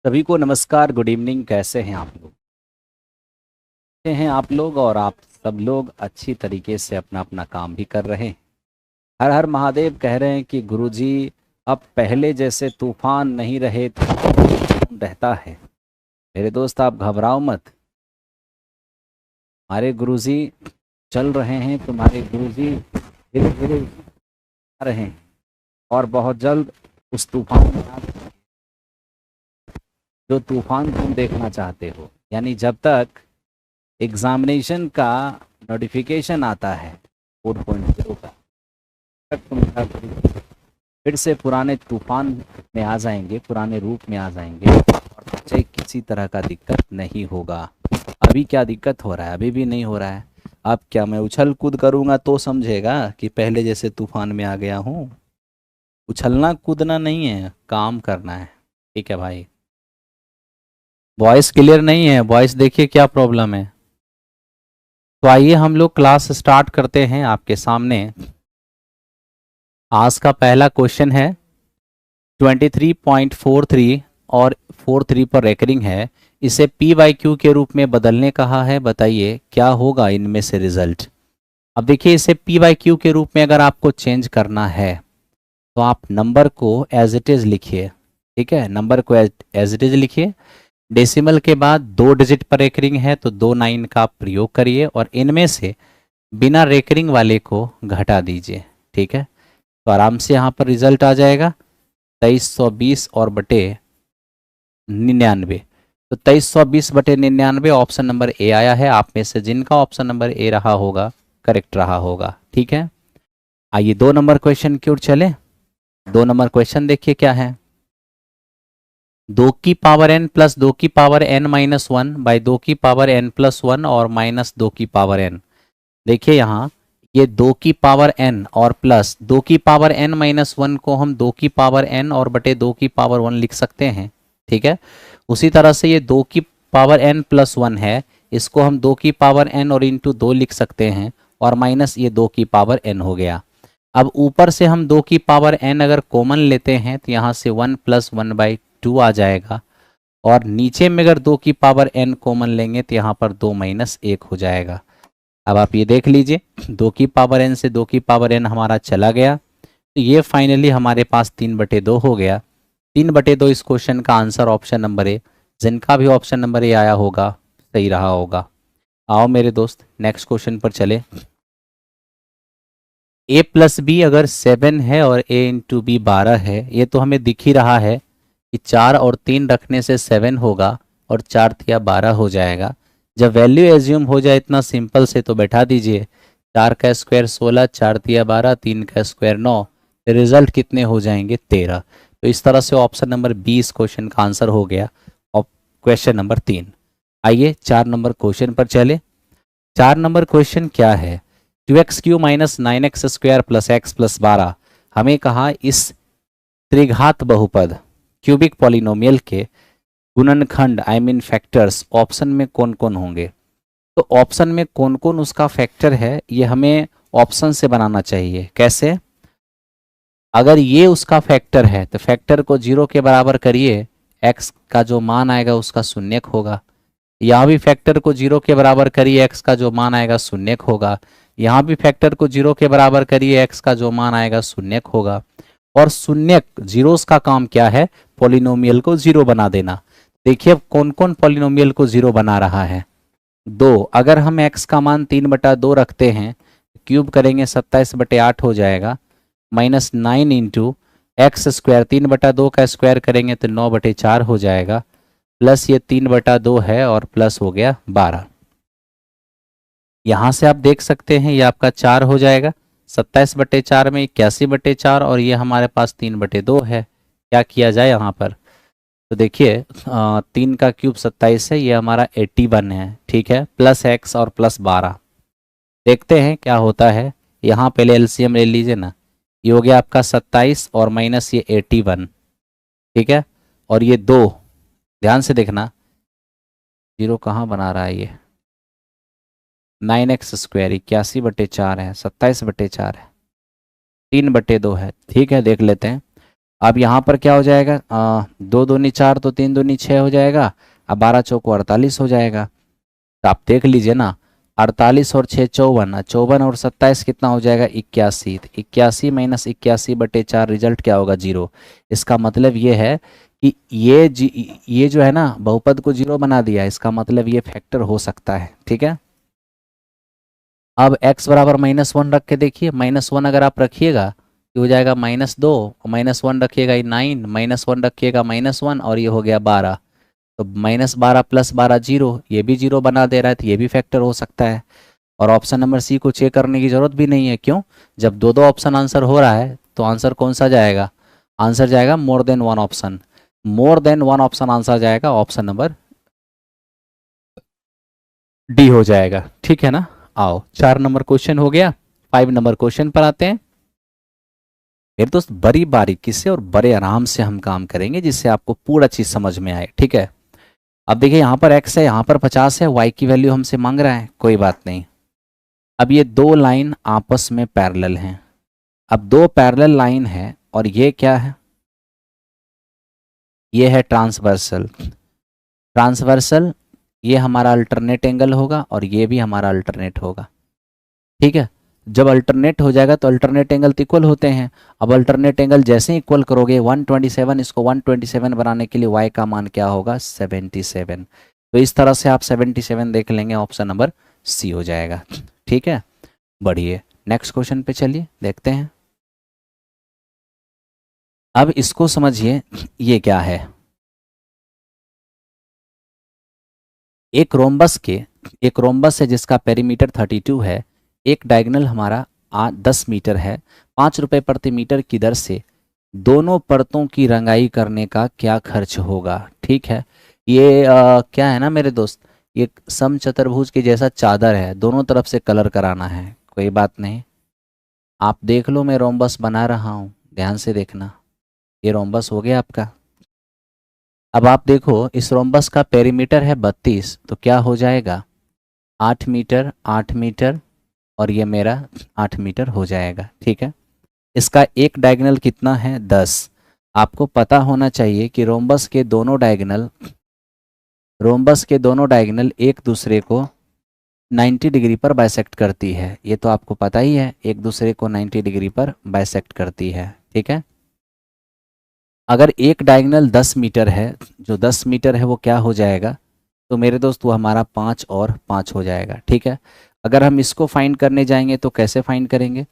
सभी को नमस्कार, गुड इवनिंग। कैसे हैं आप लोग? कैसे हैं आप लोग? और आप सब लोग अच्छी तरीके से अपना अपना काम भी कर रहे हैं। हर हर महादेव कह रहे हैं कि गुरुजी अब पहले जैसे तूफान नहीं रहे, तूफान रहता है। मेरे दोस्त, आप घबराओ मत। हमारे गुरुजी चल रहे हैं, तुम्हारे गुरुजी धीरे धीरे आ रहे हैं और बहुत जल्द उस तूफान में जो तूफान तुम देखना चाहते हो, यानी जब तक एग्जामिनेशन का नोटिफिकेशन आता है 4.0 का, तब तुम फिर से पुराने तूफान में आ जाएंगे, पुराने रूप में आ जाएंगे और बच्चे किसी तरह का दिक्कत नहीं होगा। अभी क्या दिक्कत हो रहा है? अभी भी नहीं हो रहा है। अब क्या मैं उछल कूद करूंगा तो समझेगा कि पहले जैसे तूफान में आ गया हूँ? उछलना कूदना नहीं है, काम करना है। ठीक है भाई। वॉइस क्लियर नहीं है? वॉइस देखिए क्या प्रॉब्लम है। तो आइए हम लोग क्लास स्टार्ट करते हैं। आपके सामने आज का पहला क्वेश्चन है 23.43 और 43 पर रेकरिंग है। इसे पी बाई क्यू के रूप में बदलने कहा है। बताइए क्या होगा इनमें से रिजल्ट। अब देखिए, इसे पी बाई क्यू के रूप में अगर आपको चेंज करना है तो आप नंबर को एज इट इज़ लिखिए। ठीक है, नंबर को एज इट इज़ लिखिए। डेसिमल के बाद 2 डिजिट पर रेकरिंग है तो 2 9 का आप प्रयोग करिए और इनमें से बिना रेकरिंग वाले को घटा दीजिए। ठीक है, तो आराम से यहाँ पर रिजल्ट आ जाएगा 2320 और बटे 99। तो 2320/99 ऑप्शन नंबर ए आया है। आप में से जिनका ऑप्शन नंबर ए रहा होगा करेक्ट रहा होगा। ठीक है, आइए 2 नंबर क्वेश्चन की ओर चले। 2 नंबर क्वेश्चन देखिए क्या है। 2 की पावर n प्लस 2 की पावर n-1 बाई 2 की पावर n+1 और -2 की पावर n। देखिए यहाँ ये 2 की पावर n और प्लस 2 की पावर n-1 को हम 2 की पावर n और बटे 2 की पावर 1 लिख सकते हैं। ठीक है, उसी तरह से ये 2 की पावर n+1 है, इसको हम 2 की पावर n और इंटू 2 लिख सकते हैं और माइनस ये 2 की पावर n हो गया। अब ऊपर से हम 2 की पावर n अगर कॉमन लेते हैं तो यहाँ से 1 + 1/2 आ जाएगा और नीचे में अगर 2 की पावर n कॉमन लेंगे तो यहाँ पर 2 - 1 हो जाएगा। अब आप ये देख लीजिए 2 की पावर n से 2 की पावर n हमारा चला गया, तो ये फाइनली हमारे पास 3/2 हो गया। 3/2 इस क्वेश्चन का आंसर ऑप्शन नंबर ए। जिनका भी ऑप्शन नंबर ए आया होगा सही रहा होगा। आओ मेरे दोस्त नेक्स्ट क्वेश्चन पर चले। a + b अगर 7 है और a × b 12 है, ये तो हमें दिख ही रहा है कि 4 और 3 रखने से 7 होगा और 4 × 12 हो जाएगा। जब वैल्यू एज्यूम हो जाए इतना सिंपल से तो बैठा दीजिए। 4 का स्क्वायर 16, 4 × 12, 3 का स्क्वायर 9, रिजल्ट कितने हो जाएंगे 13। तो इस तरह से ऑप्शन नंबर 20 क्वेश्चन का आंसर हो गया और क्वेश्चन नंबर 3। आइए 4 नंबर क्वेश्चन पर चले। 4 नंबर क्वेश्चन क्या है। 2x³ - 9x² + x + 12। हमें कहा इस त्रिघात बहुपद क्यूबिक पॉलिनोमियल के गुणनखंड आई मीन फैक्टर्स ऑप्शन में कौन कौन होंगे। तो ऑप्शन में कौन कौन उसका फैक्टर है ये हमें ऑप्शन से बनाना चाहिए। कैसे? अगर ये उसका फैक्टर है तो फैक्टर को 0 के बराबर करिए, x का जो मान आएगा उसका शून्यक होगा। यहाँ भी फैक्टर को 0 के बराबर करिए, x का जो मान आएगा शून्यक होगा। यहाँ भी फैक्टर को 0 के बराबर करिए, x का जो मान आएगा शून्यक होगा। और शून्यक जीरोस का काम क्या है? पॉलिनोमियल को 0 बना देना। देखिए अब कौन कौन पॉलिनोमियल को 0 बना रहा है। 2, अगर हम x का मान 3/2 रखते हैं, क्यूब करेंगे 27/8 हो जाएगा। -9 × x², 3/2 का स्क्वायर करेंगे तो 9/4 हो जाएगा। प्लस ये 3/2 है और प्लस हो गया 12। यहाँ से आप देख सकते हैं ये आपका 4 हो जाएगा। 27/4 में 81/4 और ये हमारे पास 3/2 है। क्या किया जाए यहाँ पर? तो देखिए 3 का क्यूब 27 है, ये हमारा 81 है। ठीक है, प्लस x और प्लस 12 देखते हैं क्या होता है। यहाँ पहले एलसीएम ले लीजिए ना। ये हो गया आपका 27 और माइनस ये 81। ठीक है, और ये 2, ध्यान से देखना 0 कहाँ बना रहा है ये। 9x² 81/4 है, 27/4 है, 3/2 है। ठीक है, देख लेते हैं। अब यहाँ पर क्या हो जाएगा, 2 दूनी 4 तो 3 दूनी 6 हो जाएगा। अब 12 चौको 48 हो जाएगा। तो आप देख लीजिए ना, 48 और 6 54, 54 और 27 कितना हो जाएगा 81। 81 माइनस 81/4 रिजल्ट क्या होगा 0। इसका मतलब ये है कि ये जो है ना बहुपद को 0 बना दिया, इसका मतलब ये फैक्टर हो सकता है। ठीक है, अब x बराबर -1 रख के देखिए, -1 अगर आप रखिएगा तो हो जाएगा -2, और -1 रखिएगा ये 9, -1 रखिएगा -1 और ये हो गया 12। तो -12 + 12 0, ये भी 0 बना दे रहा है, तो ये भी फैक्टर हो सकता है। और ऑप्शन नंबर सी को चेक करने की ज़रूरत भी नहीं है, क्यों, जब दो दो ऑप्शन आंसर हो रहा है तो आंसर कौन सा जाएगा, आंसर जाएगा more than one option. More than one option answer जाएगा ऑप्शन नंबर डी हो जाएगा। ठीक है ना। आओ 4 नंबर क्वेश्चन हो गया, 5 नंबर क्वेश्चन पर आते हैं। मेरे दोस्त बड़ी बारीकी से और बड़े आराम से हम काम करेंगे जिससे आपको पूरा चीज़ समझ में आए। ठीक है, अब देखिए यहाँ पर x है, यहाँ पर 50 है, y की वैल्यू हमसे मांग रहा है, कोई बात नहीं। अब ये दो लाइन आपस में पैरेलल हैं। अब दो पैरेलल लाइन है और ये क्या है, ये है ट्रांसवर्सल। ट्रांसवर्सल ये हमारा अल्टरनेट एंगल होगा और ये भी हमारा अल्टरनेट होगा। ठीक है, जब अल्टरनेट हो जाएगा तो अल्टरनेट एंगल तो इक्वल होते हैं। अब अल्टरनेट एंगल जैसे ही इक्वल करोगे 127, इसको 127 बनाने के लिए y का मान क्या होगा 77। तो इस तरह से आप 77 देख लेंगे, ऑप्शन नंबर सी हो जाएगा। ठीक है, बढ़िए नेक्स्ट क्वेश्चन पे चलिए देखते हैं। अब इसको समझिए, ये क्या है, एक रोम्बस है जिसका पेरीमीटर 32 है, एक डायगोनल हमारा 10 मीटर है, 5 रुपये प्रति मीटर की दर से दोनों परतों की रंगाई करने का क्या खर्च होगा। ठीक है, ये क्या है ना मेरे दोस्त, ये समचतुर्भुज के जैसा चादर है, दोनों तरफ से कलर कराना है, कोई बात नहीं। आप देख लो मैं रोम्बस बना रहा हूँ, ध्यान से देखना। ये रोम्बस हो गया आपका। अब आप देखो इस रोम्बस का पेरीमीटर है 32, तो क्या हो जाएगा 8 मीटर 8 मीटर, और ये मेरा 8 मीटर हो जाएगा। ठीक है, इसका एक डायगोनल कितना है 10। आपको पता होना चाहिए कि रोम्बस के दोनों डायगोनल एक दूसरे को 90 डिग्री पर बाइसेक्ट करती है, ये तो आपको पता ही है, एक दूसरे को 90 डिग्री पर बाइसेक्ट करती है। ठीक है, अगर एक डायगोनल 10 मीटर है, जो 10 मीटर है वो क्या हो जाएगा, तो मेरे दोस्त वो हमारा 5 और 5 हो जाएगा। ठीक है, अगर हम इसको फाइंड करने जाएंगे तो कैसे फाइंड करेंगे,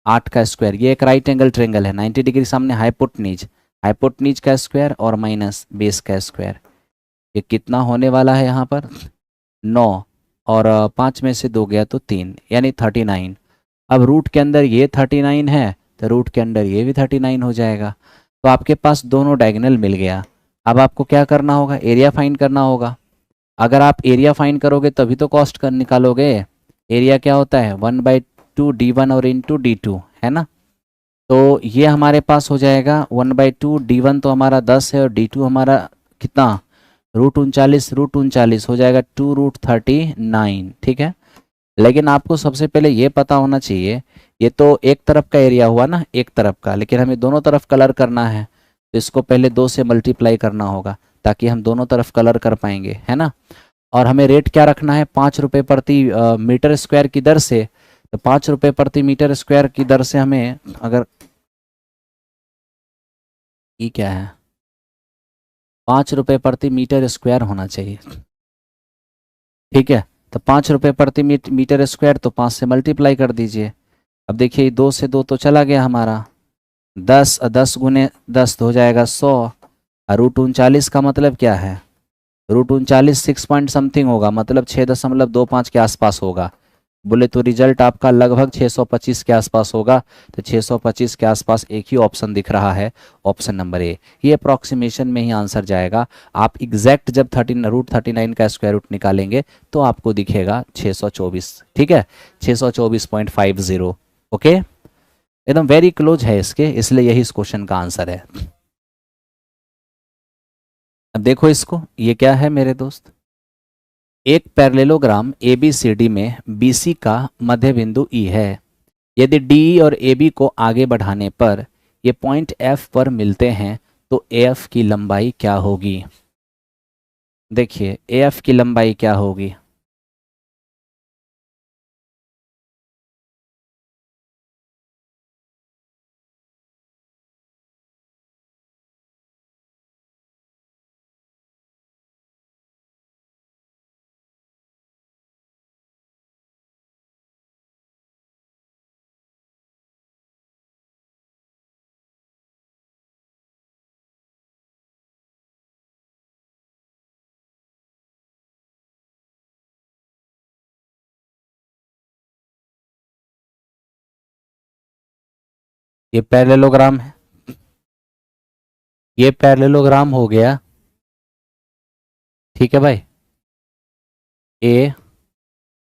8 का स्क्वायर, ये एक राइट एंगल ट्रेंगल है, 90 डिग्री सामने हाइपोटनीज का स्क्वायर और माइनस बेस का स्क्वायर, ये कितना होने वाला है यहाँ पर 9, और 5 में से 2 गया तो 3, यानी 39। अब रूट के अंदर ये 39 है तो रूट के अंदर ये भी 39 हो जाएगा। तो आपके पास दोनों डायगोनल मिल गया। अब आपको क्या करना होगा, एरिया फाइंड करना होगा। अगर आप एरिया फाइंड करोगे तभी तो कॉस्ट कर निकालोगे। एरिया क्या होता है 1/2 d1 और इंटू d2, है ना। तो ये हमारे पास हो जाएगा 1/2, d1 तो हमारा 10 है और d2 हमारा कितना √39 हो जाएगा 2√39। ठीक है, लेकिन आपको सबसे पहले ये पता होना चाहिए, ये तो एक तरफ का एरिया हुआ ना, एक तरफ का, लेकिन हमें दोनों तरफ कलर करना है, तो इसको पहले 2 से मल्टीप्लाई करना होगा ताकि हम दोनों तरफ कलर कर पाएंगे, है ना। और हमें रेट क्या रखना है 5 रुपये प्रति मीटर स्क्वायर की दर से, तो 5 रुपये प्रति मीटर स्क्वायर की दर से हमें, अगर ये क्या है 5 रुपये प्रति मीटर स्क्वायर होना चाहिए। ठीक है, तो 5 रुपये प्रति मीटर स्क्वायर, तो 5 से मल्टीप्लाई कर दीजिए। अब देखिए 2 से 2 तो चला गया हमारा, 10 गुने 10 तो हो जाएगा 100, और √39 का मतलब क्या है, √39 6 पॉइंट समथिंग होगा, मतलब 6.25 के आसपास होगा। बोले तो रिजल्ट आपका लगभग 625 के आसपास होगा। तो 625 के आसपास एक ही ऑप्शन दिख रहा है, ऑप्शन नंबर ए। ये अप्रॉक्सीमेशन में ही आंसर जाएगा। आप एग्जैक्ट जब √39 का स्क्वायर रूट निकालेंगे तो आपको दिखेगा 624। ठीक है, 624.50। ओके, एकदम वेरी क्लोज है इसके, इसलिए यही इस क्वेश्चन का आंसर है। अब देखो इसको, ये क्या है मेरे दोस्त, एक पैरेललोग्राम ABCD में BC का मध्य बिंदु E है। यदि DE और AB को आगे बढ़ाने पर ये पॉइंट एफ पर मिलते हैं, तो एफ की लंबाई क्या होगी? देखिए एफ की लंबाई क्या होगी? ये पैरेललोग्राम है, ये पैरेललोग्राम हो गया। ठीक है भाई, ए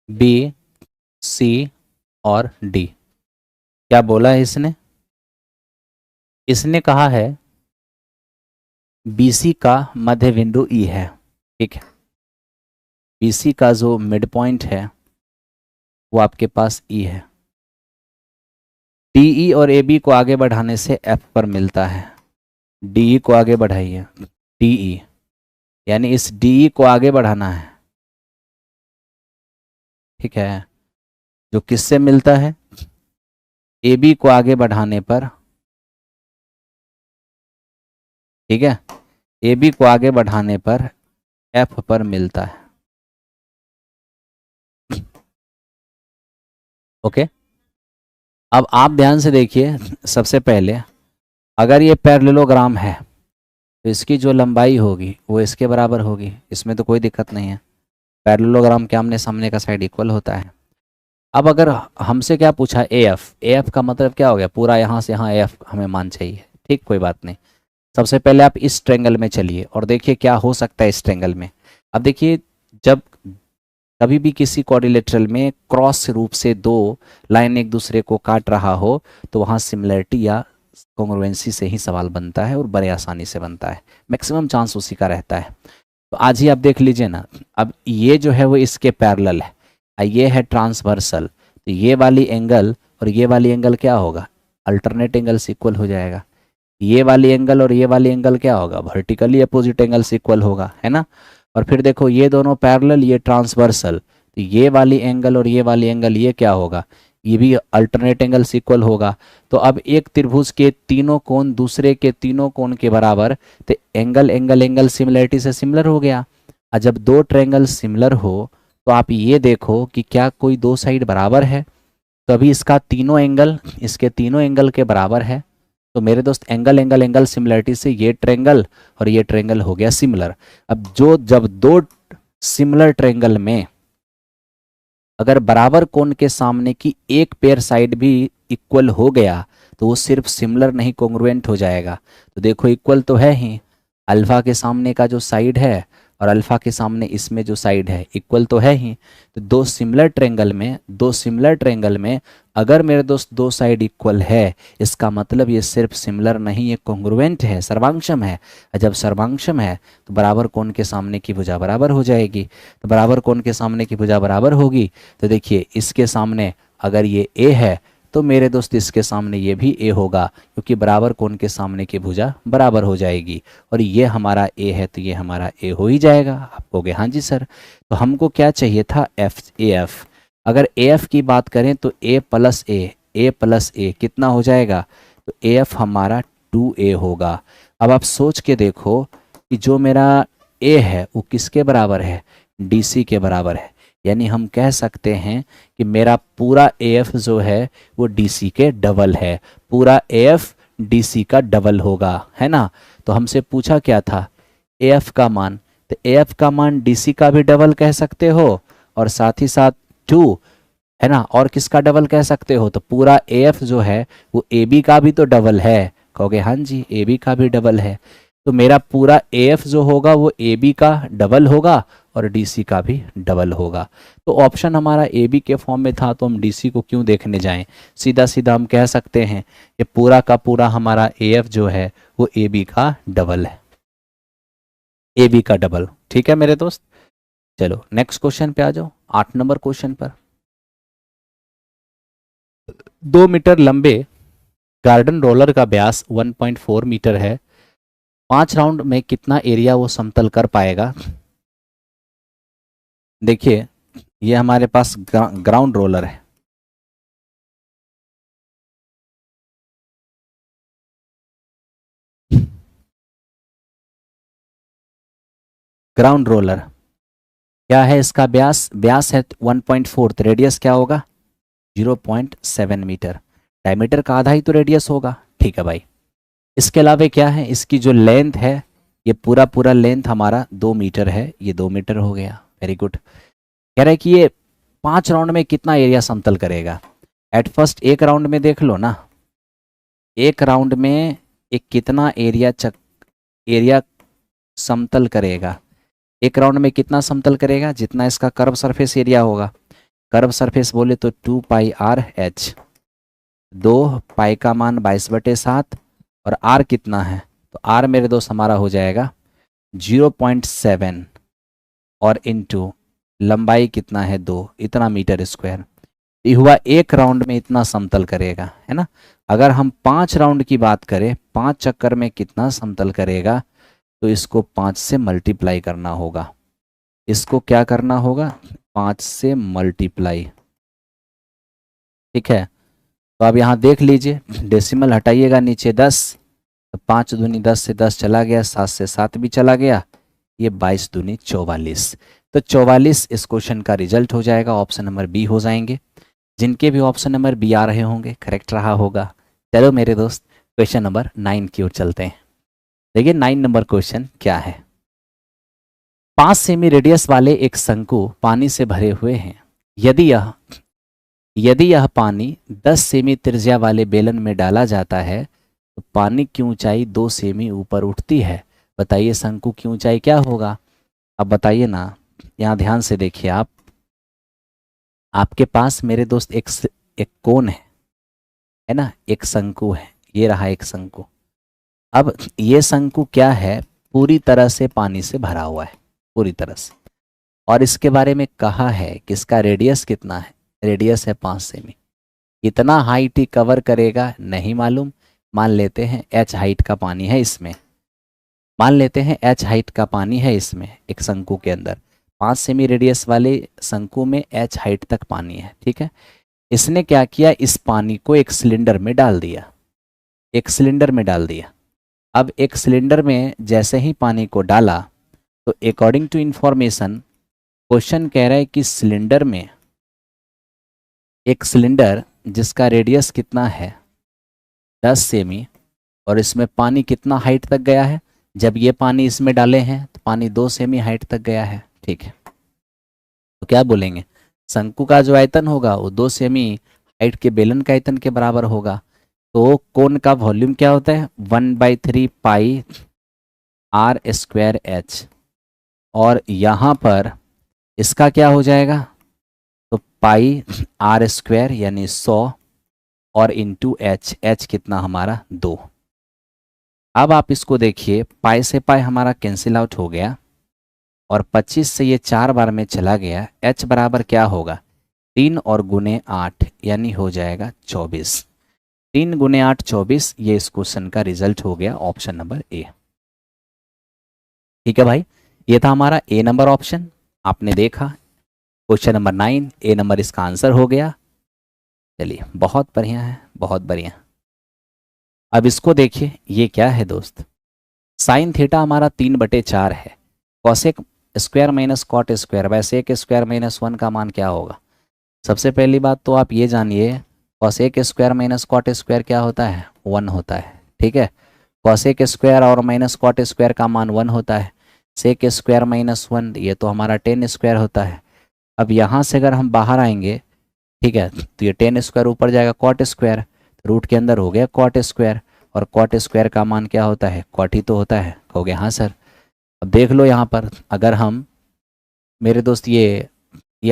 बी सी और डी। क्या बोला है इसने? इसने कहा है बीसी का मध्य बिंदु ई है। ठीक है, बीसी का जो मिड पॉइंट है वो आपके पास ई है। डीई और ए बी को आगे बढ़ाने से एफ पर मिलता है। डीई को आगे बढ़ाइए, डीई यानी इस डीई को आगे बढ़ाना है। ठीक है, जो किससे मिलता है? ए बी को आगे बढ़ाने पर, ठीक है, ए बी को आगे बढ़ाने पर एफ पर मिलता है। ओके, अब आप ध्यान से देखिए, सबसे पहले अगर ये पैरेललोग्राम है तो इसकी जो लंबाई होगी वो इसके बराबर होगी, इसमें तो कोई दिक्कत नहीं है। पैरेललोग्राम के आमने सामने का साइड इक्वल होता है। अब अगर हमसे क्या पूछा, ए एफ का मतलब क्या हो गया? पूरा यहाँ से यहाँ एफ हमें मान चाहिए। ठीक, कोई बात नहीं। सबसे पहले आप इस ट्रेंगल में चलिए और देखिए क्या हो सकता है इस ट्रेंगल में। अब देखिए, जब कभी भी किसी क्वाड्रिलेटरल में क्रॉस रूप से दो लाइन एक दूसरे को काट रहा हो तो वहाँ सिमिलरिटी या कॉन्ग्रुएंसी से ही सवाल बनता है और बड़े आसानी से बनता है। मैक्सिमम चांस उसी का रहता है। तो आज ही आप देख लीजिए ना, अब ये जो है वो इसके पैरेलल है, ये है ट्रांसवर्सल, तो ये वाली एंगल और ये वाली एंगल क्या होगा? अल्टरनेट एंगल से इक्वल हो जाएगा। ये वाली एंगल और ये वाली एंगल क्या होगा? वर्टिकली अपोजिट एंगल से इक्वल होगा, है ना। और फिर देखो ये दोनों पैरेलल, ये ट्रांसवर्सल, तो ये वाली एंगल और ये वाली एंगल ये क्या होगा? ये भी अल्टरनेट एंगल से इक्वल होगा। तो अब एक त्रिभुज के तीनों कोण दूसरे के तीनों कोण के बराबर, तो एंगल एंगल एंगल सिमिलरिटी से सिमिलर हो गया। और जब दो ट्रायंगल सिमिलर हो तो आप ये देखो कि क्या कोई दो साइड बराबर है? तो अभी इसका तीनों एंगल इसके तीनों एंगल के बराबर है। तो मेरे दोस्त एंगल एंगल एंगल सिमिलरिटी से ये ट्रायंगल और ये ट्रायंगल हो गया सिमिलर। अब जब दो सिमिलर ट्रायंगल में अगर बराबर कोण के सामने की एक पेयर साइड भी इक्वल हो गया तो वो सिर्फ सिमिलर नहीं कॉन्ग्रुएंट हो जाएगा। तो देखो इक्वल तो है ही, अल्फा के सामने का जो साइड है और अल्फा के सामने इसमें जो साइड है इक्वल तो है ही। तो दो सिमिलर ट्रायंगल में अगर मेरे दोस्त दो साइड इक्वल है, इसका मतलब ये सिर्फ सिमिलर नहीं, ये कॉन्ग्रुएंट है, सर्वांगक्षम है। और जब सर्वांगक्षम है तो बराबर कोण के सामने की भुजा बराबर हो जाएगी। तो बराबर कोण के सामने की भुजा बराबर होगी तो देखिए इसके सामने अगर ये ए है तो मेरे दोस्त इसके सामने ये भी ए होगा, क्योंकि बराबर कोण के सामने की भुजा बराबर हो जाएगी। और ये हमारा ए है तो ये हमारा ए हो ही जाएगा। आप कहोगे हाँ जी सर, तो हमको क्या चाहिए था? एफ। अगर ए एफ की बात करें तो ए प्लस ए कितना हो जाएगा? तो ए एफ हमारा 2a होगा। अब आप सोच के देखो कि जो मेरा ए है वो किसके बराबर है? डी के बराबर है। यानी हम कह सकते हैं कि मेरा पूरा एफ जो है वो डीसी के डबल है। पूरा एफ डीसी का डबल होगा, है ना। तो हमसे पूछा क्या था? एफ का मान, तो एफ का मान डीसी का भी डबल कह सकते हो और साथ ही साथ 2, है ना। और किसका डबल कह सकते हो? तो पूरा एफ जो है वो ए बी का भी तो डबल है। कहोगे हाँ जी, ए बी का भी डबल है। तो मेरा पूरा एफ जो होगा वो ए बी का डबल होगा और डीसी का भी डबल होगा। तो ऑप्शन हमारा ए बी के फॉर्म में था तो हम डीसी को क्यों देखने जाएं? सीधा सीधा हम कह सकते हैं कि पूरा का पूरा हमारा ए एफ जो है वो ए बी का डबल है, ए बी का डबल। ठीक है मेरे दोस्त, चलो नेक्स्ट क्वेश्चन पे आ जाओ। 8 नंबर क्वेश्चन पर, 2 मीटर लंबे गार्डन रोलर का व्यास 1.4 मीटर है, 5 राउंड में कितना एरिया वो समतल कर पाएगा। देखिए ये हमारे पास ग्राउंड रोलर है, ग्राउंड रोलर क्या है, इसका व्यास व्यास है 1.4, तो रेडियस क्या होगा 0.7 मीटर। डायमीटर का आधा ही तो रेडियस होगा, ठीक है भाई। इसके अलावा क्या है, इसकी जो लेंथ है, ये पूरा पूरा लेंथ हमारा 2 मीटर है, ये 2 मीटर हो गया। Very good. कह रहा है कि ये 5 राउंड में कितना एरिया समतल करेगा। एट फर्स्ट एक राउंड में देख लो ना, एक राउंड में एक कितना एरिया समतल करेगा। एक राउंड में कितना समतल करेगा, जितना इसका कर्व सरफेस एरिया होगा। कर्व सरफेस बोले तो 2πr/h, 2 पाई का मान 22/7 और r कितना है, तो r मेरे दोस्त हमारा हो जाएगा 0.7 और इनटू लंबाई कितना है 2, इतना मीटर स्क्वायर। ये हुआ एक राउंड में इतना समतल करेगा, है ना। अगर हम 5 राउंड की बात करें, 5 चक्कर में कितना समतल करेगा, तो इसको 5 से मल्टीप्लाई करना होगा। इसको क्या करना होगा, 5 से मल्टीप्लाई, ठीक है। तो अब यहाँ देख लीजिए, डेसिमल हटाइएगा नीचे 10, तो 5 दूनी 10 से 10 चला गया, 7 से 7 भी चला गया, ये 22 दूनी 44। तो 44 इस क्वेश्चन का रिजल्ट हो जाएगा। ऑप्शन नंबर बी हो जाएंगे। जिनके भी ऑप्शन नंबर बी आ रहे होंगे करेक्ट रहा होगा। चलो मेरे दोस्त क्वेश्चन नंबर 9 की ओर चलते हैं। देखिए 9 नंबर क्वेश्चन क्या है। 5 सेमी रेडियस वाले एक शंकु पानी से भरे हुए हैं। यदि यह पानी 10 सेमी त्रिज्या वाले बेलन में डाला जाता है तो पानी की ऊंचाई 2 सेमी ऊपर उठती है। बताइए शंकु की ऊंचाई क्या होगा। अब बताइए ना, यहाँ ध्यान से देखिए आप, आपके पास मेरे दोस्त एक कोन है ना, एक शंकु है, ये रहा एक शंकु। अब ये शंकु क्या है, पूरी तरह से पानी से भरा हुआ है, पूरी तरह से। और इसके बारे में कहा है कि इसका रेडियस कितना है, रेडियस है 5 सेमी। इतना हाइट ही कवर करेगा नहीं मालूम, मान लेते हैं h हाइट का पानी है इसमें, मान लेते हैं h हाइट का पानी है इसमें, एक शंकु के अंदर 5 सेमी रेडियस वाले शंकु में h हाइट तक पानी है, ठीक है। इसने क्या किया, इस पानी को एक सिलेंडर में डाल दिया, एक सिलेंडर में डाल दिया। अब एक सिलेंडर में जैसे ही पानी को डाला, तो अकॉर्डिंग टू इंफॉर्मेशन क्वेश्चन कह रहा है कि सिलेंडर में, एक सिलेंडर जिसका रेडियस कितना है 10 सेमी, और इसमें पानी कितना हाइट तक गया है, जब ये पानी इसमें डाले हैं तो पानी 2 सेमी हाइट तक गया है, ठीक है। तो क्या बोलेंगे, शंकु का जो आयतन होगा वो 2 सेमी हाइट के बेलन का आयतन के बराबर होगा। तो कोन का वॉल्यूम क्या होता है 1/3 पाई r²h, और यहाँ पर इसका क्या हो जाएगा, तो पाई r² यानी 100 और इंटू h कितना हमारा 2। अब आप इसको देखिए, पाई से पाई हमारा कैंसिल आउट हो गया और 25 से ये 4 बार में चला गया। h बराबर क्या होगा 3 और गुने 8 यानी हो जाएगा 24। 3 गुने 8 24, ये इस क्वेश्चन का रिजल्ट हो गया ऑप्शन नंबर ए। ठीक है भाई, ये था हमारा ए नंबर ऑप्शन। आपने देखा क्वेश्चन नंबर 9, ए नंबर इसका आंसर हो गया। चलिए बहुत बढ़िया है, बहुत बढ़िया। अब इसको देखिए, ये क्या है दोस्त, साइन थीटा हमारा 3/4 है, cosec square minus cot square by sec square minus 1 का मान क्या होगा। सबसे पहली बात तो आप ये जानिए, cosec square minus cot square क्या होता है 1 होता है, ठीक है। कॉसेक स्क्वायर और माइनस कॉट स्क्वायर का मान 1 होता है। सेक स्क्वायर माइनस 1 ये तो हमारा 10 स्क्वायर होता है। अब यहाँ से अगर हम बाहर आएंगे, ठीक है, तो ये 10 स्क्वायर ऊपर जाएगा कॉट स्क्वायर, रूट के अंदर हो गया कॉट स्क्वायर, और कॉट स्क्वायर का मान क्या होता है कॉट ही तो होता है। कहोगे हाँ सर। अब देख लो यहाँ पर, अगर हम मेरे दोस्त ये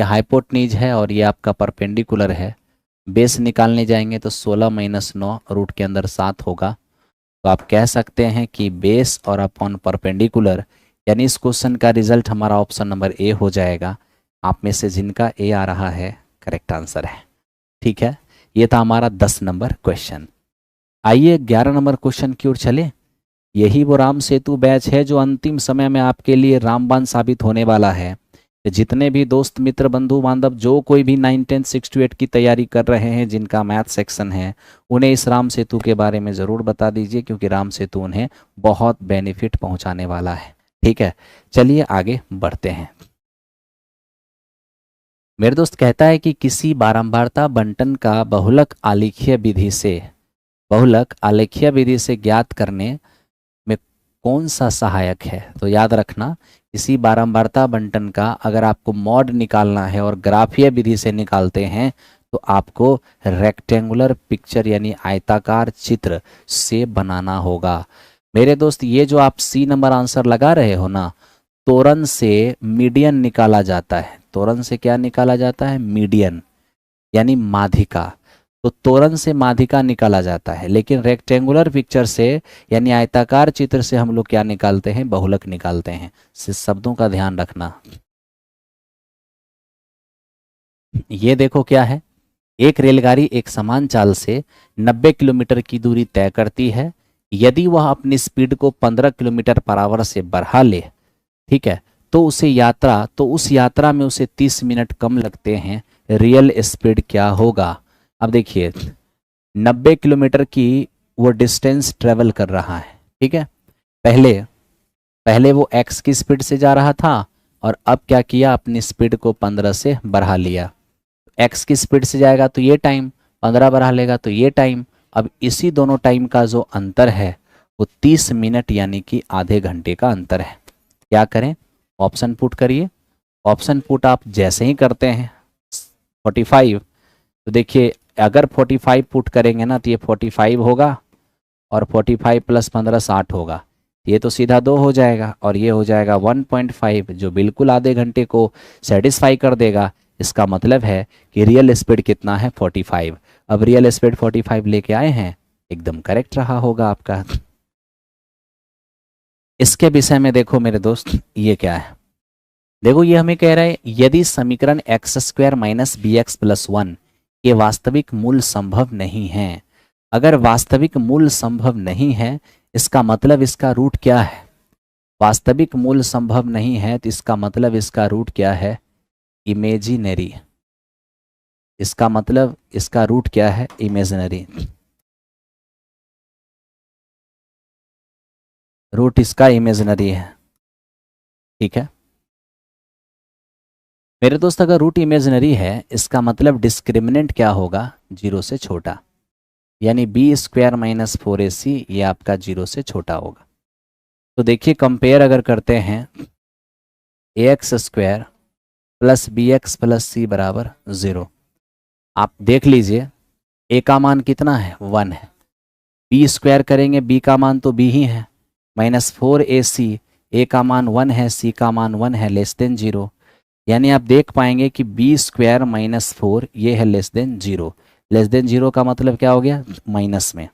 हाइपोटनीज है और ये आपका परपेंडिकुलर है, बेस निकालने जाएंगे तो 16 माइनस 9 रूट के अंदर 7 होगा। तो आप कह सकते हैं कि बेस और अपॉन परपेंडिकुलर, यानी इस क्वेश्चन का रिजल्ट हमारा ऑप्शन नंबर ए हो जाएगा। आप में से जिनका ए आ रहा है करेक्ट आंसर है। ठीक है, ये था हमारा 10 नंबर क्वेश्चन। आइए 11 नंबर क्वेश्चन की ओर चले। यही वो राम सेतु बैच है जो अंतिम समय में आपके लिए रामबाण साबित होने वाला है। तो जितने भी दोस्त मित्र बंधु बांधव जो कोई भी 9 10 6 to 8 की तैयारी कर रहे हैं, जिनका मैथ सेक्शन है, उन्हें इस राम सेतु के बारे में ज़रूर बता दीजिए, क्योंकि राम सेतु उन्हें बहुत बेनिफिट पहुंचाने वाला है। ठीक है, चलिए आगे बढ़ते हैं। मेरे दोस्त कहता है कि किसी बारंबारता बंटन का बहुलक आलेखीय विधि से ज्ञात करने में कौन सा सहायक है। तो याद रखना, किसी बारंबारता बंटन का अगर आपको मॉड निकालना है और ग्राफीय विधि से निकालते हैं तो आपको रेक्टेंगुलर पिक्चर यानी आयताकार चित्र से बनाना होगा। मेरे दोस्त ये जो आप सी नंबर आंसर लगा रहे हो ना, तोरण से मीडियन निकाला जाता है। तोरण से क्या निकाला जाता है? मीडियन यानी माध्यिका। तो तोरण से माध्यिका निकाला जाता है, लेकिन रेक्टेंगुलर पिक्चर से यानी आयताकार चित्र से हम लोग क्या निकालते हैं? बहुलक निकालते हैं। शब्दों का ध्यान रखना। ये देखो क्या है, एक रेलगाड़ी एक समान चाल से 90 किलोमीटर की दूरी तय करती है। यदि वह अपनी स्पीड को 15 किलोमीटर पर आवर से बढ़ा ले, ठीक है, तो उस यात्रा में उसे 30 मिनट कम लगते हैं। रियल स्पीड क्या होगा? अब देखिए, 90 किलोमीटर की वो डिस्टेंस ट्रेवल कर रहा है, ठीक है। पहले वो एक्स की स्पीड से जा रहा था और अब क्या किया? अपनी स्पीड को 15 से बढ़ा लिया। एक्स की स्पीड से जाएगा तो ये टाइम, 15 बढ़ा लेगा तो ये टाइम। अब इसी दोनों टाइम का जो अंतर है वो 30 मिनट यानी कि आधे घंटे का अंतर है। क्या करें? ऑप्शन पुट करिए। ऑप्शन पुट आप जैसे ही करते हैं 45, तो देखिए अगर 45 पुट करेंगे ना तो ये 45 होगा और 45 प्लस 15 60 होगा। ये तो सीधा 2 हो जाएगा और ये हो जाएगा 1.5, जो बिल्कुल आधे घंटे को सेटिस्फाई कर देगा। इसका मतलब है कि रियल स्पीड कितना है? 45। अब रियल स्पीड 45 लेके आए हैं, एकदम करेक्ट रहा होगा आपका। इसके विषय में देखो मेरे दोस्त, ये क्या है? देखो ये हमें कह रहा है यदि समीकरण x² minus B x plus 1 के वास्तविक मूल संभव नहीं है। अगर वास्तविक मूल संभव नहीं है, इसका मतलब इसका रूट क्या है? वास्तविक मूल संभव नहीं है तो इसका मतलब इसका रूट क्या है? इमेजिनरी। इसका मतलब इसका रूट क्या है? इमेजिनरी। रूट इसका इमेजिनरी है, ठीक है मेरे दोस्त। अगर रूट इमेजिनरी है, इसका मतलब डिस्क्रिमिनेंट क्या होगा? 0 से छोटा, यानी b² माइनस 4ac ये आपका 0 से छोटा होगा। तो देखिए कंपेयर अगर करते हैं, ax² plus bx plus c बराबर 0। आप देख लीजिए a का मान कितना है? 1 है। b² करेंगे, b का मान तो b ही है, माइनस 4ac, a का मान 1 है, c का मान 1 है, लेस देन 0। यानी आप देख पाएंगे कि b² माइनस 4 ये है लेस देन 0। लेस देन 0 का मतलब क्या हो गया? माइनस में।